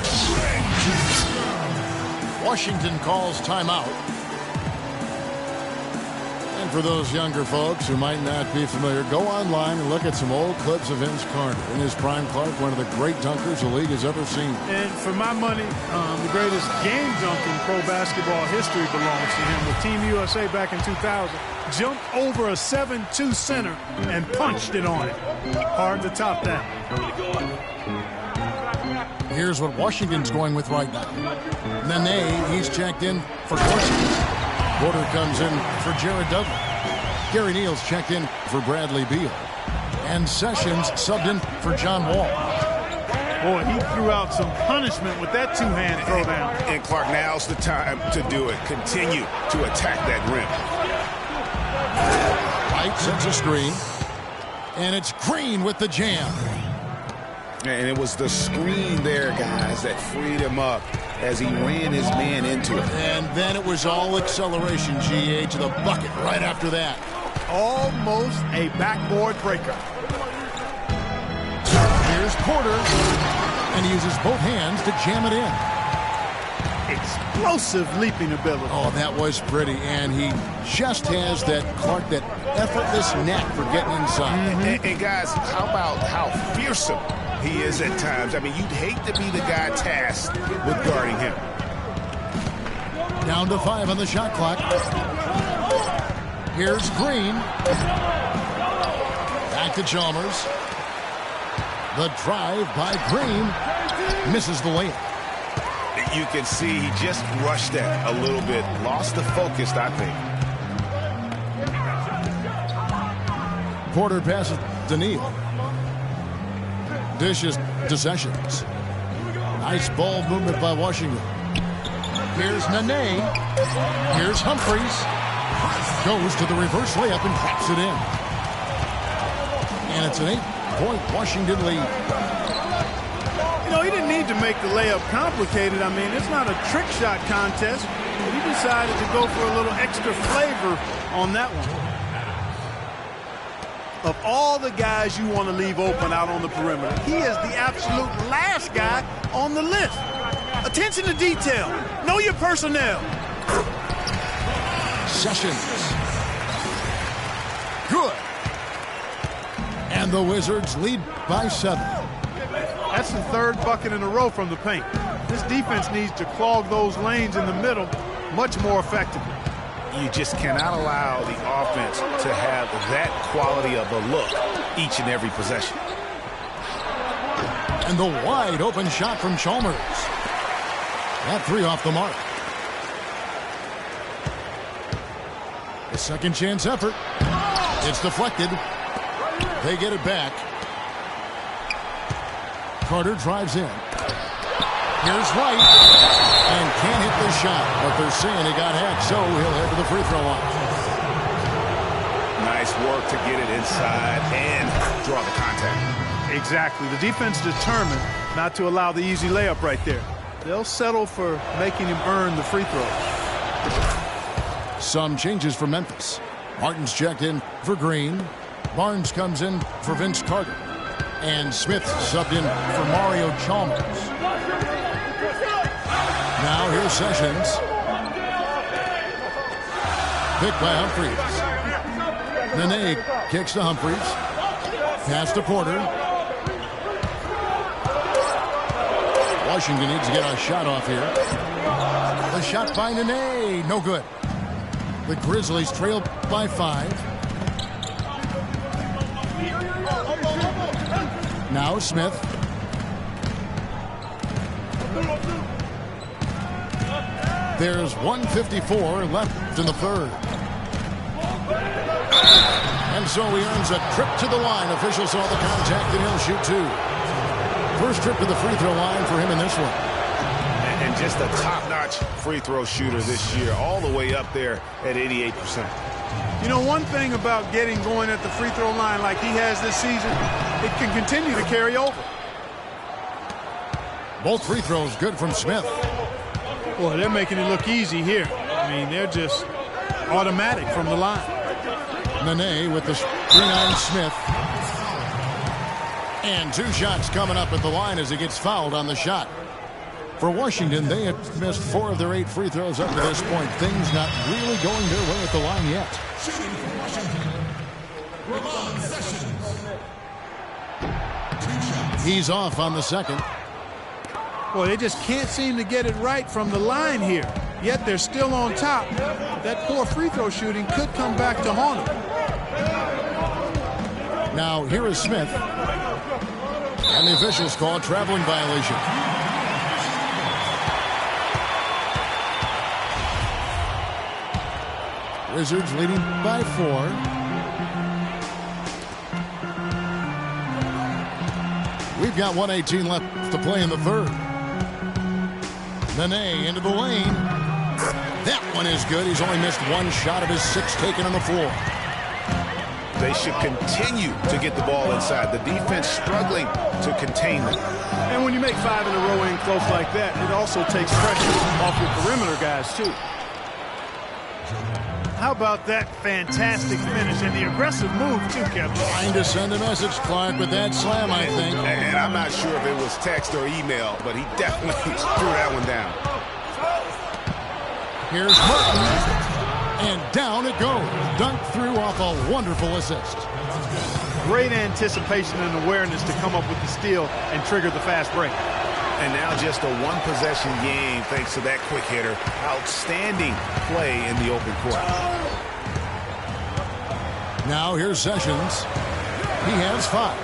Speaker 2: Washington calls timeout. And for those younger folks who might not be familiar, go online and look at some old clips of Vince Carter. In his prime, Clark, one of the great dunkers the league has ever seen.
Speaker 3: And for my money, the greatest game dunk in pro basketball history belongs to him. With Team USA back in 2000, jumped over a 7-2 center and punched it on it. Hard to top that.
Speaker 2: Here's what Washington's going with right now. Nene, he's checked in for Dorsey. Porter comes in for Jared Dudley. Gary Neal's checked in for Bradley Beal. And Sessions subbed in for John Wall.
Speaker 3: Boy, he threw out some punishment with that two-hand throwdown.
Speaker 4: And Clark, now's the time to do it. Continue to attack that rim.
Speaker 2: White sets a screen. And it's Green with the jam.
Speaker 5: And it was the screen there, guys, that freed him up as he ran his man into it.
Speaker 2: And then it was all acceleration, GA, to the bucket right after that.
Speaker 3: Almost a backboard breaker.
Speaker 2: Here's Porter, and he uses both hands to jam it in.
Speaker 3: Explosive leaping ability.
Speaker 2: Oh, that was pretty, and he just has that, Clark, that effortless knack for getting inside.
Speaker 4: And guys, how about how fearsome he is at times? I mean, you'd hate to be the guy tasked with guarding him.
Speaker 2: Down to 5 on the shot clock. Here's Green. Back to Chalmers. The drive by Green. Misses the layup.
Speaker 4: You can see he just rushed that a little bit. Lost the focus, I think.
Speaker 2: Porter passes to Neal. Dishes to Sessions. Nice ball movement by Washington. Here's Nene. Here's Humphries. Goes to the reverse layup and claps it in. And it's an 8-point Washington lead.
Speaker 3: You know, he didn't need to make the layup complicated. I mean, it's not a trick shot contest. He decided to go for a little extra flavor on that one. Of all the guys you want to leave open out on the perimeter, he is the absolute last guy on the list. Attention to detail. Know your personnel.
Speaker 2: Sessions. Good. And the Wizards lead by 7.
Speaker 3: That's the 3rd bucket in a row from the paint. This defense needs to clog those lanes in the middle much more effectively.
Speaker 4: You just cannot allow the offense to have that quality of a look each and every possession.
Speaker 2: And the wide open shot from Chalmers. That 3 off the mark. A second chance effort. It's deflected. They get it back. Carter drives in. Here's Wright. And can't hit the shot. But they're saying he got hacked, so he'll head to the free throw line.
Speaker 4: Nice work to get it inside and draw the contact.
Speaker 3: Exactly. The defense determined not to allow the easy layup right there. They'll settle for making him earn the free throw.
Speaker 2: Some changes for Memphis. Martin's checked in for Green. Barnes comes in for Vince Carter. And Smith subbed in for Mario Chalmers. Now here's Sessions. Picked by Humphries. Nene kicks to Humphries. Pass to Porter. Washington needs to get a shot off here. The shot by Nene, no good. The Grizzlies trail by 5. Now Smith. There's 1:54 left in the third. And so he earns a trip to the line. Officials saw the contact and he'll shoot 2. First trip to the free throw line for him in this one.
Speaker 4: And just a top-notch free throw shooter this year, all the way up there at 88%.
Speaker 3: You know, one thing about getting going at the free throw line like he has this season, it can continue to carry over.
Speaker 2: Both free throws good from Smith.
Speaker 3: Boy, they're making it look easy here. I mean, they're just automatic from the line.
Speaker 2: Nene with the screen on Smith. And 2 shots coming up at the line as he gets fouled on the shot. For Washington, they have missed 4 of their 8 free throws up to this point. Things not really going their way at the line yet. He's off on the second.
Speaker 3: Boy, they just can't seem to get it right from the line here. Yet they're still on top. That poor free throw shooting could come back to haunt them.
Speaker 2: Now here is Smith. And the officials call a traveling violation. Wizards leading by 4. We've got 1:18 left to play in the third. Nene into the lane. That one is good. He's only missed 1 shot of his 6 taken on the floor.
Speaker 4: They should continue to get the ball inside. The defense struggling to contain them.
Speaker 3: And when you make 5 in a row in close like that, it also takes pressure off your perimeter guys, too. How about that fantastic finish and the aggressive move, too, Kevin?
Speaker 2: Trying to send a message, Clark, with that slam, I think.
Speaker 4: And I'm not sure if it was text or email, but he definitely threw that one down.
Speaker 2: Here's Martin. And down it goes. Dunked through off a wonderful assist.
Speaker 3: Great anticipation and awareness to come up with the steal and trigger the fast break.
Speaker 4: And now just a 1-possession game thanks to that quick hitter. Outstanding play in the open court.
Speaker 2: Now here's Sessions. He has 5.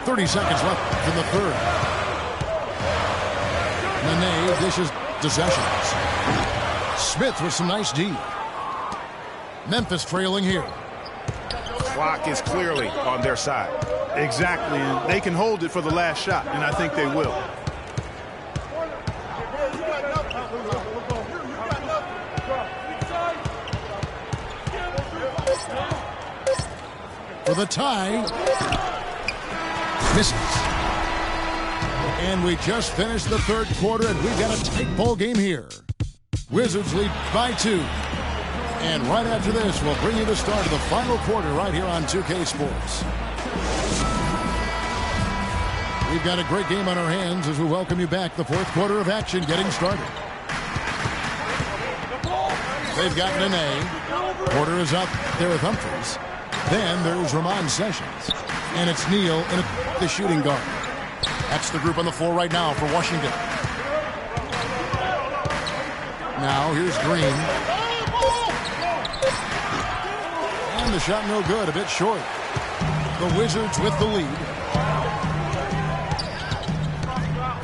Speaker 2: .30 left in the third. Nene dishes to Sessions. Smith with some nice D. Memphis trailing here.
Speaker 4: Clock is clearly on their side.
Speaker 3: Exactly, and they can hold it for the last shot, and I think they will.
Speaker 2: For the tie. Misses. And we just finished the third quarter, and we've got a tight ball game here. Wizards lead by 2. And right after this, we'll bring you the start of the final quarter right here on 2K Sports. We've got a great game on our hands as we welcome you back. The fourth quarter of action getting started. They've got Nene. Porter is up there with Humphries. Then there's Ramon Sessions. And it's Neal in the shooting guard. That's the group on the floor right now for Washington. Now here's Green. And the shot no good, a bit short. The Wizards with the lead.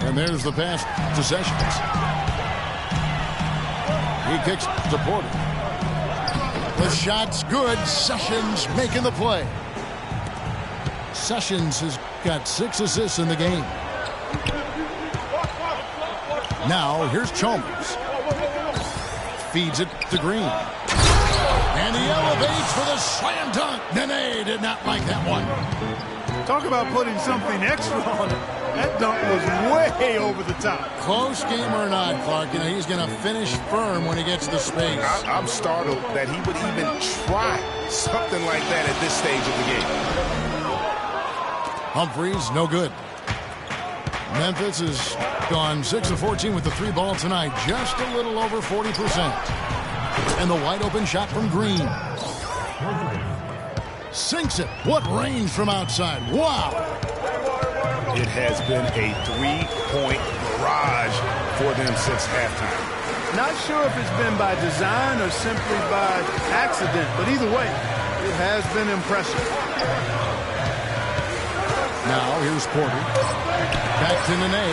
Speaker 2: And there's the pass to Sessions. He kicks to Porter. The shot's good. Sessions making the play. Sessions has got 6 assists in the game. Now here's Chalmers. Feeds it to Green. And he elevates for the slam dunk. Nene did not like that one.
Speaker 3: Talk about putting something extra on it. That dunk was way over the top.
Speaker 2: Close game or not, Clark, you know, he's going to finish firm when he gets the space.
Speaker 4: I'm startled that he would even try something like that at this stage of the game.
Speaker 2: Humphries, no good. Memphis has gone 6 of 14 with the 3 ball tonight. Just a little over 40%. And the wide open shot from Green. Sinks it. What range from outside. Wow.
Speaker 4: It has been a three-point barrage for them since halftime.
Speaker 3: Not sure if it's been by design or simply by accident, but either way, it has been impressive.
Speaker 2: Now here's Porter. Back to Nene.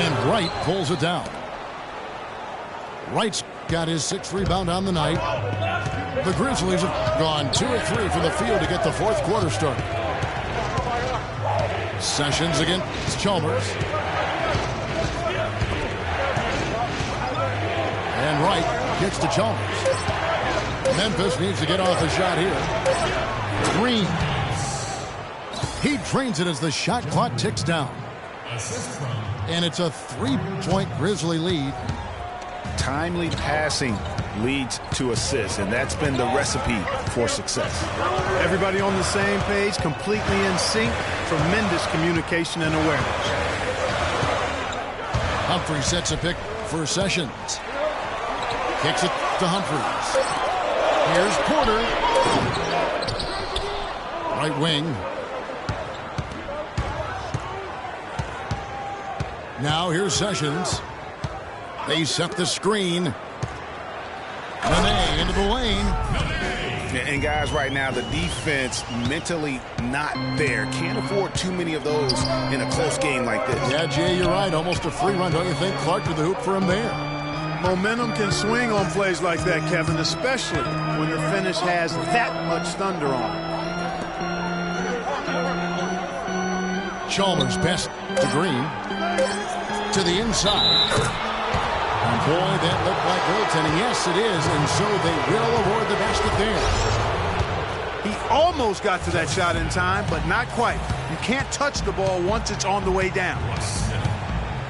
Speaker 2: And Wright pulls it down. Wright's got his 6th rebound on the night. The Grizzlies have gone 2 of 3 from the field to get the 4th quarter started. Sessions against Chalmers. And Wright gets to Chalmers. Memphis needs to get off a shot here. Green. He drains it as the shot clock ticks down. And it's a 3-point Grizzly lead.
Speaker 4: Timely passing leads to assists, and that's been the recipe for success.
Speaker 3: Everybody on the same page, completely in sync, tremendous communication and awareness.
Speaker 2: Humphrey sets a pick for Sessions. Kicks it to Humphreys. Here's Porter. Right wing. Now here's Sessions. They set the screen. Nene into the lane.
Speaker 4: And guys, right now, the defense mentally not there. Can't afford too many of those in a close game like this.
Speaker 2: Yeah, Jay, you're right. Almost a free run, don't you think? Clark to the hoop for him there.
Speaker 3: Momentum can swing on plays like that, Kevin, especially when the finish has that much thunder on it.
Speaker 2: Chalmers pass to Green. To the inside. And boy, that looked like goaltending. Yes, it is. And so they will award the basket there.
Speaker 3: He almost got to that shot in time, but not quite. You can't touch the ball once it's on the way down.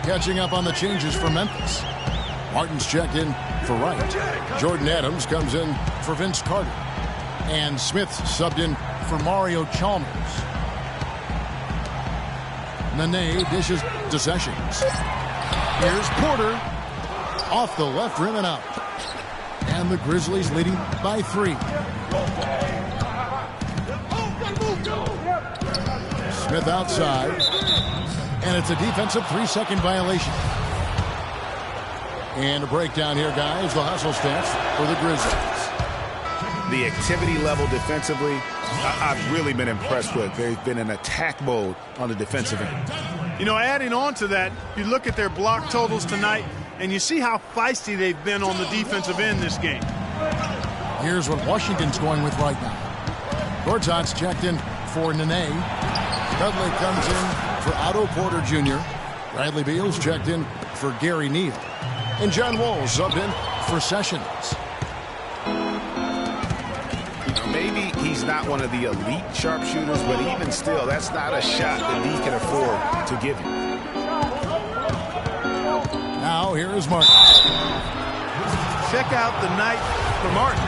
Speaker 2: Catching up on the changes for Memphis. Martin's checked in for Wright. Jordan Adams comes in for Vince Carter. And Smith subbed in for Mario Chalmers. Nene dishes to Sessions. Here's Porter. Off the left rim and out. And the Grizzlies leading by 3. Smith outside. And it's a defensive 3-second violation. And a breakdown here, guys. The hustle stats for the Grizzlies.
Speaker 4: The activity level defensively, I've really been impressed with. They've been in attack mode on the defensive end.
Speaker 3: You know, adding on to that, you look at their block totals tonight, and you see how feisty they've been on the defensive end this game.
Speaker 2: Here's what Washington's going with right now. Gortat's checked in for Nene. Dudley comes in for Otto Porter Jr. Bradley Beal's checked in for Gary Neal. And John Wall's subbed in for Sessions.
Speaker 4: Maybe he's not one of the elite sharpshooters, but even still, that's not a shot that he can afford to give you.
Speaker 2: Now here is Martin.
Speaker 3: Check out the night for Martin.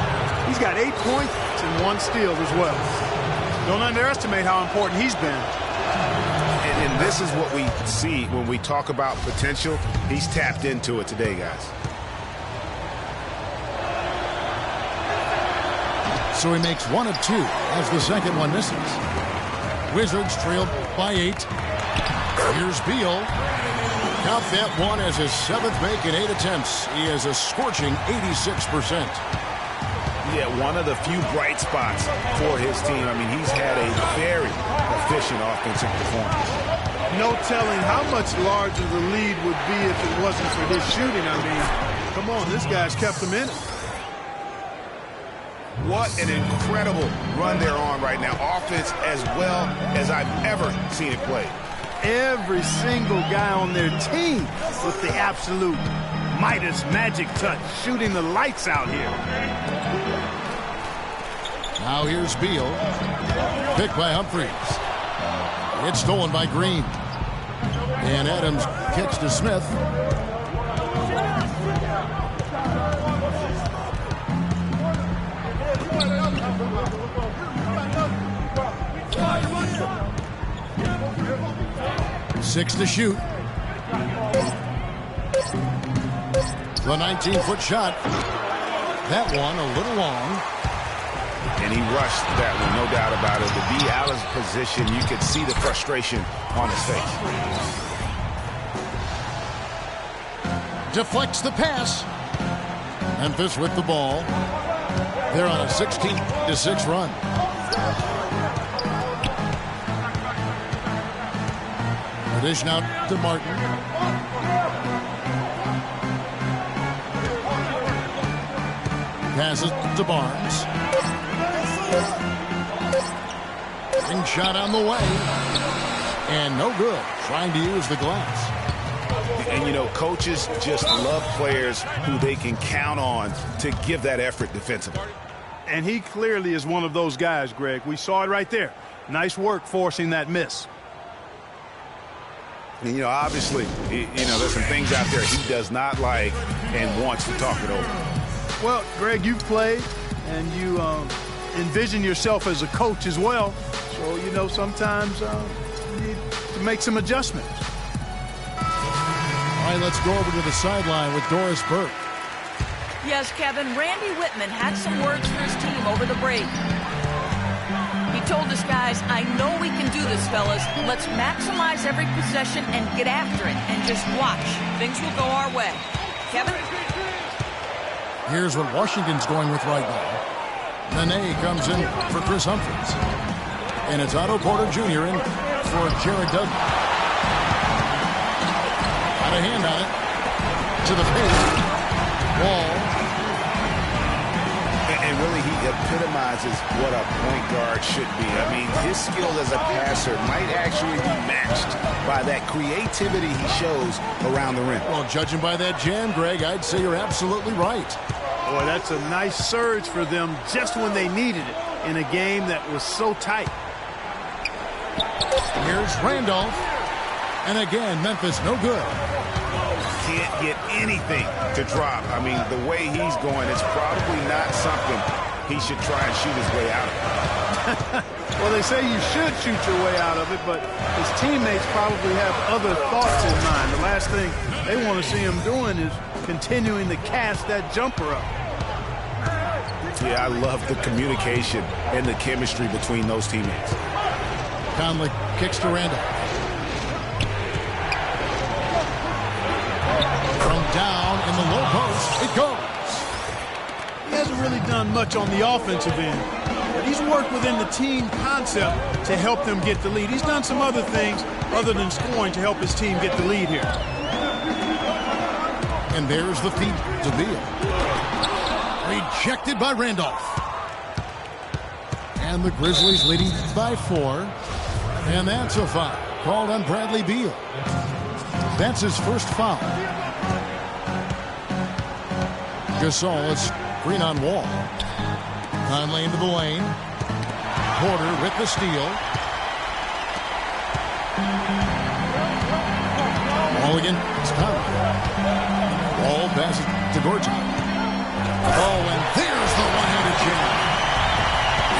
Speaker 3: He's got 8 points and 1 steal as well. Don't underestimate how important he's been.
Speaker 4: And this is what we see when we talk about potential. He's tapped into it today, guys.
Speaker 2: So he makes 1 of 2 as the second one misses. Wizards trail by 8. Here's Beal. Count that one as his 7th make in 8 attempts. He has a scorching 86%.
Speaker 4: Yeah, one of the few bright spots for his team. I mean, he's had a very efficient offensive performance.
Speaker 3: No telling how much larger the lead would be if it wasn't for his shooting. I mean, come on, this guy's kept them in it.
Speaker 4: What an incredible run they're on right now. Offense as well as I've ever seen it played.
Speaker 3: Every single guy on their team with the absolute Midas magic touch, shooting the lights out here.
Speaker 2: Now here's Beal. Picked by Humphreys. It's stolen by Green. And Adams kicks to Smith. Six to shoot. The 19-foot shot. That one a little long.
Speaker 4: And he rushed that one, no doubt about it. To be out of position, you could see the frustration on his face.
Speaker 2: Deflects the pass. Memphis with the ball. They're on a 16-6 run. Dish out to Martin. Passes to Barnes. Ring shot on the way. And no good. Trying to use the glass.
Speaker 4: And, you know, coaches just love players who they can count on to give that effort defensively.
Speaker 3: And he clearly is one of those guys, Greg. We saw it right there. Nice work forcing that miss.
Speaker 4: And, you know, obviously, you know, there's some things out there he does not like and wants to talk it over.
Speaker 3: Well, Greg, you've played, and you envision yourself as a coach as well. So, you know, sometimes you need to make some adjustments.
Speaker 2: All right, let's go over to the sideline with Doris Burke.
Speaker 6: Yes, Kevin, Randy Whitman had some words for his team over the break. He told his guys, I know we can do this, fellas. Let's maximize every possession and get after it and just watch. Things will go our way. Kevin?
Speaker 2: Here's what Washington's going with right now. Nene comes in for Chris Humphries. And it's Otto Porter Jr. in for Jared Dudley. Got a hand on it. To the paint. Wall.
Speaker 4: And really, he epitomizes what a point guard should be. I mean, his skills as a passer might actually be matched by that creativity he shows around the rim.
Speaker 2: Well, judging by that jam, Greg, I'd say you're absolutely right.
Speaker 3: Boy, that's a nice surge for them just when they needed it in a game that was so tight.
Speaker 2: Here's Randolph. And again, Memphis no good.
Speaker 4: Can't get anything to drop. I mean, the way he's going, it's probably not something he should try and shoot his way out of.
Speaker 3: Well, they say you should shoot your way out of it, but his teammates probably have other thoughts in mind. The last thing they want to see him doing is continuing to cast that jumper up.
Speaker 4: Yeah, I love the communication and the chemistry between those teammates.
Speaker 2: Conley kicks to Randolph. From down in the low post, it goes.
Speaker 3: He hasn't really done much on the offensive end, but he's worked within the team concept to help them get the lead. He's done some other things other than scoring to help his team get the lead here.
Speaker 2: And there's the feed to Beal. Rejected by Randolph. And the Grizzlies leading by 4. And that's a foul called on Bradley Beal. That's his first foul. Gasol is screen on Wall. Conley into the lane. Porter with the steal. Wall again. It's Conley. Wall passes to Gortat. Oh, and there's the one-handed jam.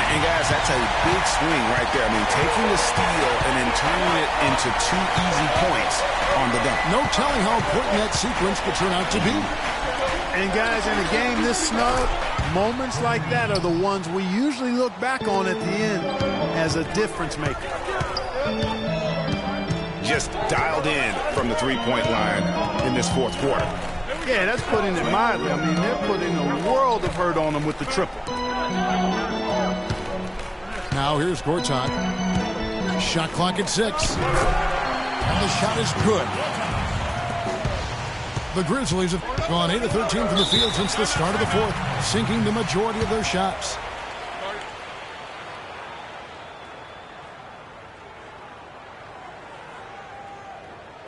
Speaker 4: And guys, that's a big swing right there. I mean, taking the steal and then turning it into 2 easy points on the dunk.
Speaker 2: No telling how important that sequence could turn out to be.
Speaker 3: And guys, in a game this snug, moments like that are the ones we usually look back on at the end as a difference maker.
Speaker 4: Just dialed in from the three-point line in this fourth quarter.
Speaker 3: Yeah, that's putting it mildly. I mean, they're putting a world of hurt on them with the triple.
Speaker 2: Now here's Gortat. Shot clock at 6. And the shot is good. The Grizzlies have gone 8 of 13 from the field since the start of the fourth, sinking the majority of their shots.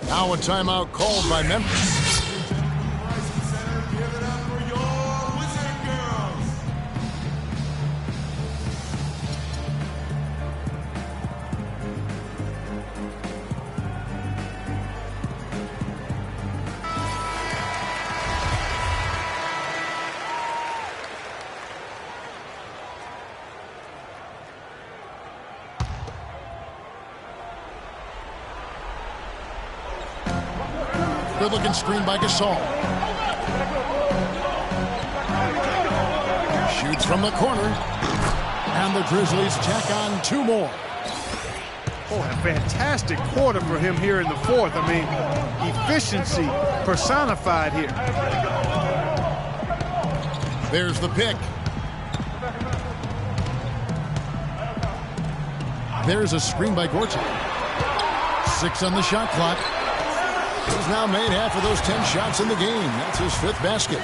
Speaker 2: Now a timeout called by Memphis. Good-looking screen by Gasol. Shoots from the corner. And the Grizzlies tack on 2 more.
Speaker 3: Oh, a fantastic quarter for him here in the fourth. I mean, efficiency personified here.
Speaker 2: There's the pick. There's a screen by Gortat. 6 on the shot clock. He's now made half of those 10 shots in the game. That's his 5th basket.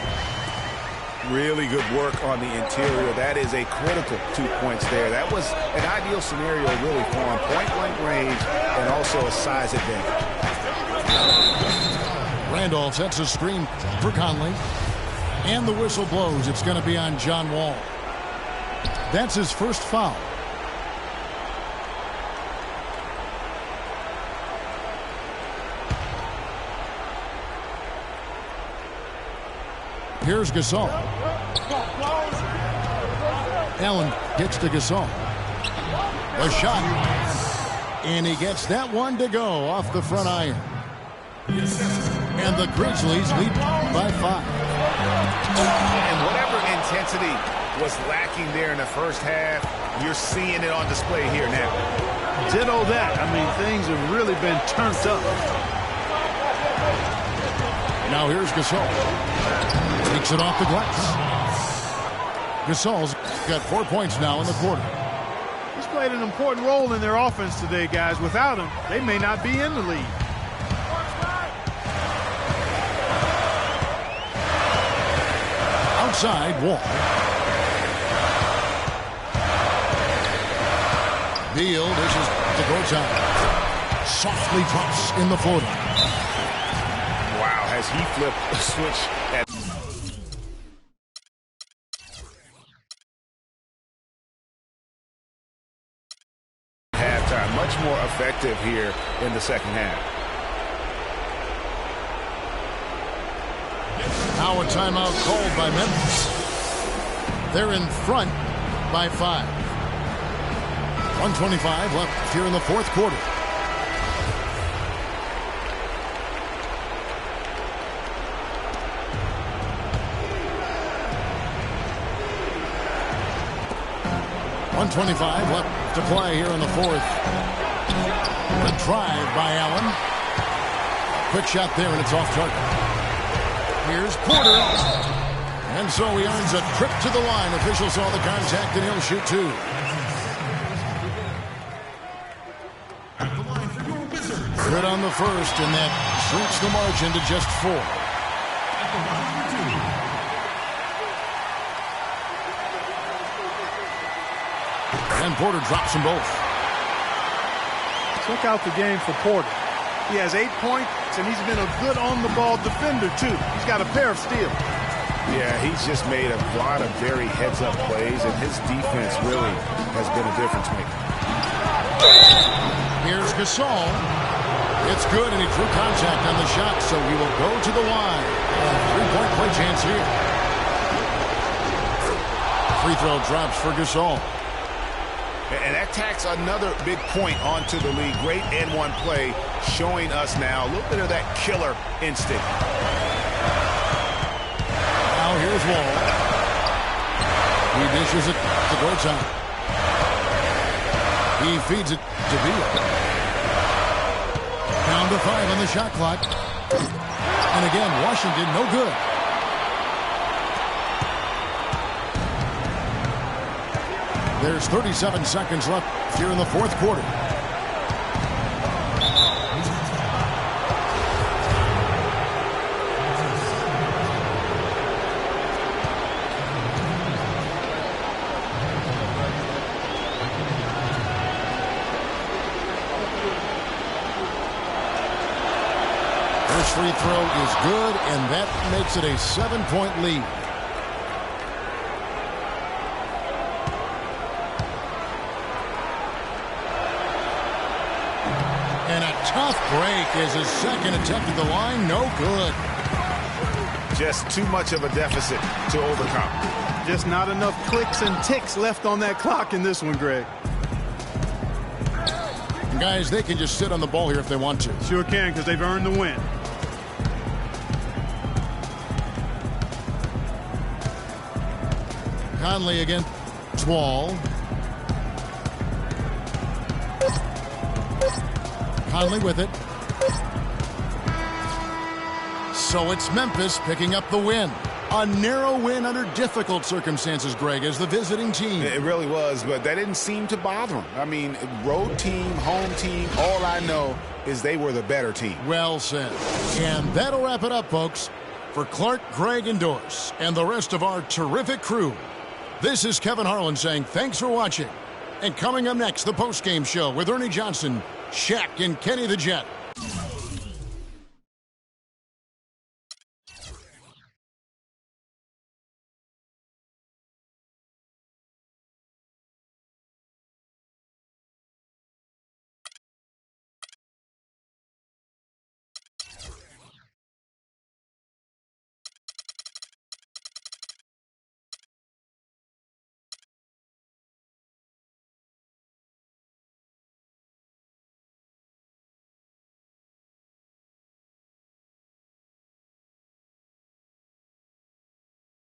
Speaker 4: Really good work on the interior. That is a critical 2 points there. That was an ideal scenario really for him. Point-blank range and also a size advantage.
Speaker 2: Randolph sets a screen for Conley. And the whistle blows. It's going to be on John Wall. That's his first foul. Here's Gasol. Allen gets to Gasol. A shot. And he gets that one to go off the front iron. And the Grizzlies lead by 5.
Speaker 4: And whatever intensity was lacking there in the first half, you're seeing it on display here now.
Speaker 3: Ditto that. I mean, things have really been turned up.
Speaker 2: Now here's Gasol. Takes it off the glass. Gasol's got 4 points now in the quarter.
Speaker 3: He's played an important role in their offense today, guys. Without him, they may not be in the lead.
Speaker 2: Outside, Wall. Beal dishes to Gortat. Softly drops in the floater.
Speaker 4: Wow, has he flipped a switch at halftime. Much more effective here in the second half.
Speaker 2: Now a timeout called by Memphis. They're in front by 5. 1:25 left here in the fourth quarter. .125 left to play here in the fourth. The drive by Allen. Quick shot there, and it's off target. Here's Porter. And so he earns a trip to the line. Officials saw the contact, and he'll shoot 2. Good on the first, and that shrinks the margin to just 4. And Porter drops them both.
Speaker 3: Check out the game for Porter. He has 8 points, and he's been a good on-the-ball defender, too. He's got a pair of steals.
Speaker 4: Yeah, he's just made a lot of very heads-up plays, and his defense really has been a difference maker.
Speaker 2: Here's Gasol. It's good, and he drew contact on the shot, so he will go to the line. A 3-point play chance here. Free throw drops for Gasol.
Speaker 4: And that tacks another big point onto the league. Great and-one play, showing us now a little bit of that killer instinct.
Speaker 2: Now here's Wall. He dishes it to Gortat. He feeds it to Beal. Down to 5 on the shot clock. And again, Washington no good. There's 37 seconds left here in the fourth quarter. First free throw is good, and that makes it a 7-point lead. And a tough break as his second attempt at the line, no good.
Speaker 4: Just too much of a deficit to overcome.
Speaker 3: Just not enough clicks and ticks left on that clock in this one, Greg.
Speaker 2: And guys, they can just sit on the ball here if they want to.
Speaker 3: Sure can, because they've earned the win.
Speaker 2: Conley against Wall. Conley with it. So it's Memphis picking up the win. A narrow win under difficult circumstances, Greg, as the visiting team.
Speaker 4: It really was, but that didn't seem to bother them. I mean, road team, home team, all I know is they were the better team.
Speaker 2: Well said. And that'll wrap it up, folks. For Clark, Greg, and Doris, and the rest of our terrific crew, this is Kevin Harlan saying thanks for watching. And coming up next, the postgame show with Ernie Johnson, Shaq, and Kenny the Jet.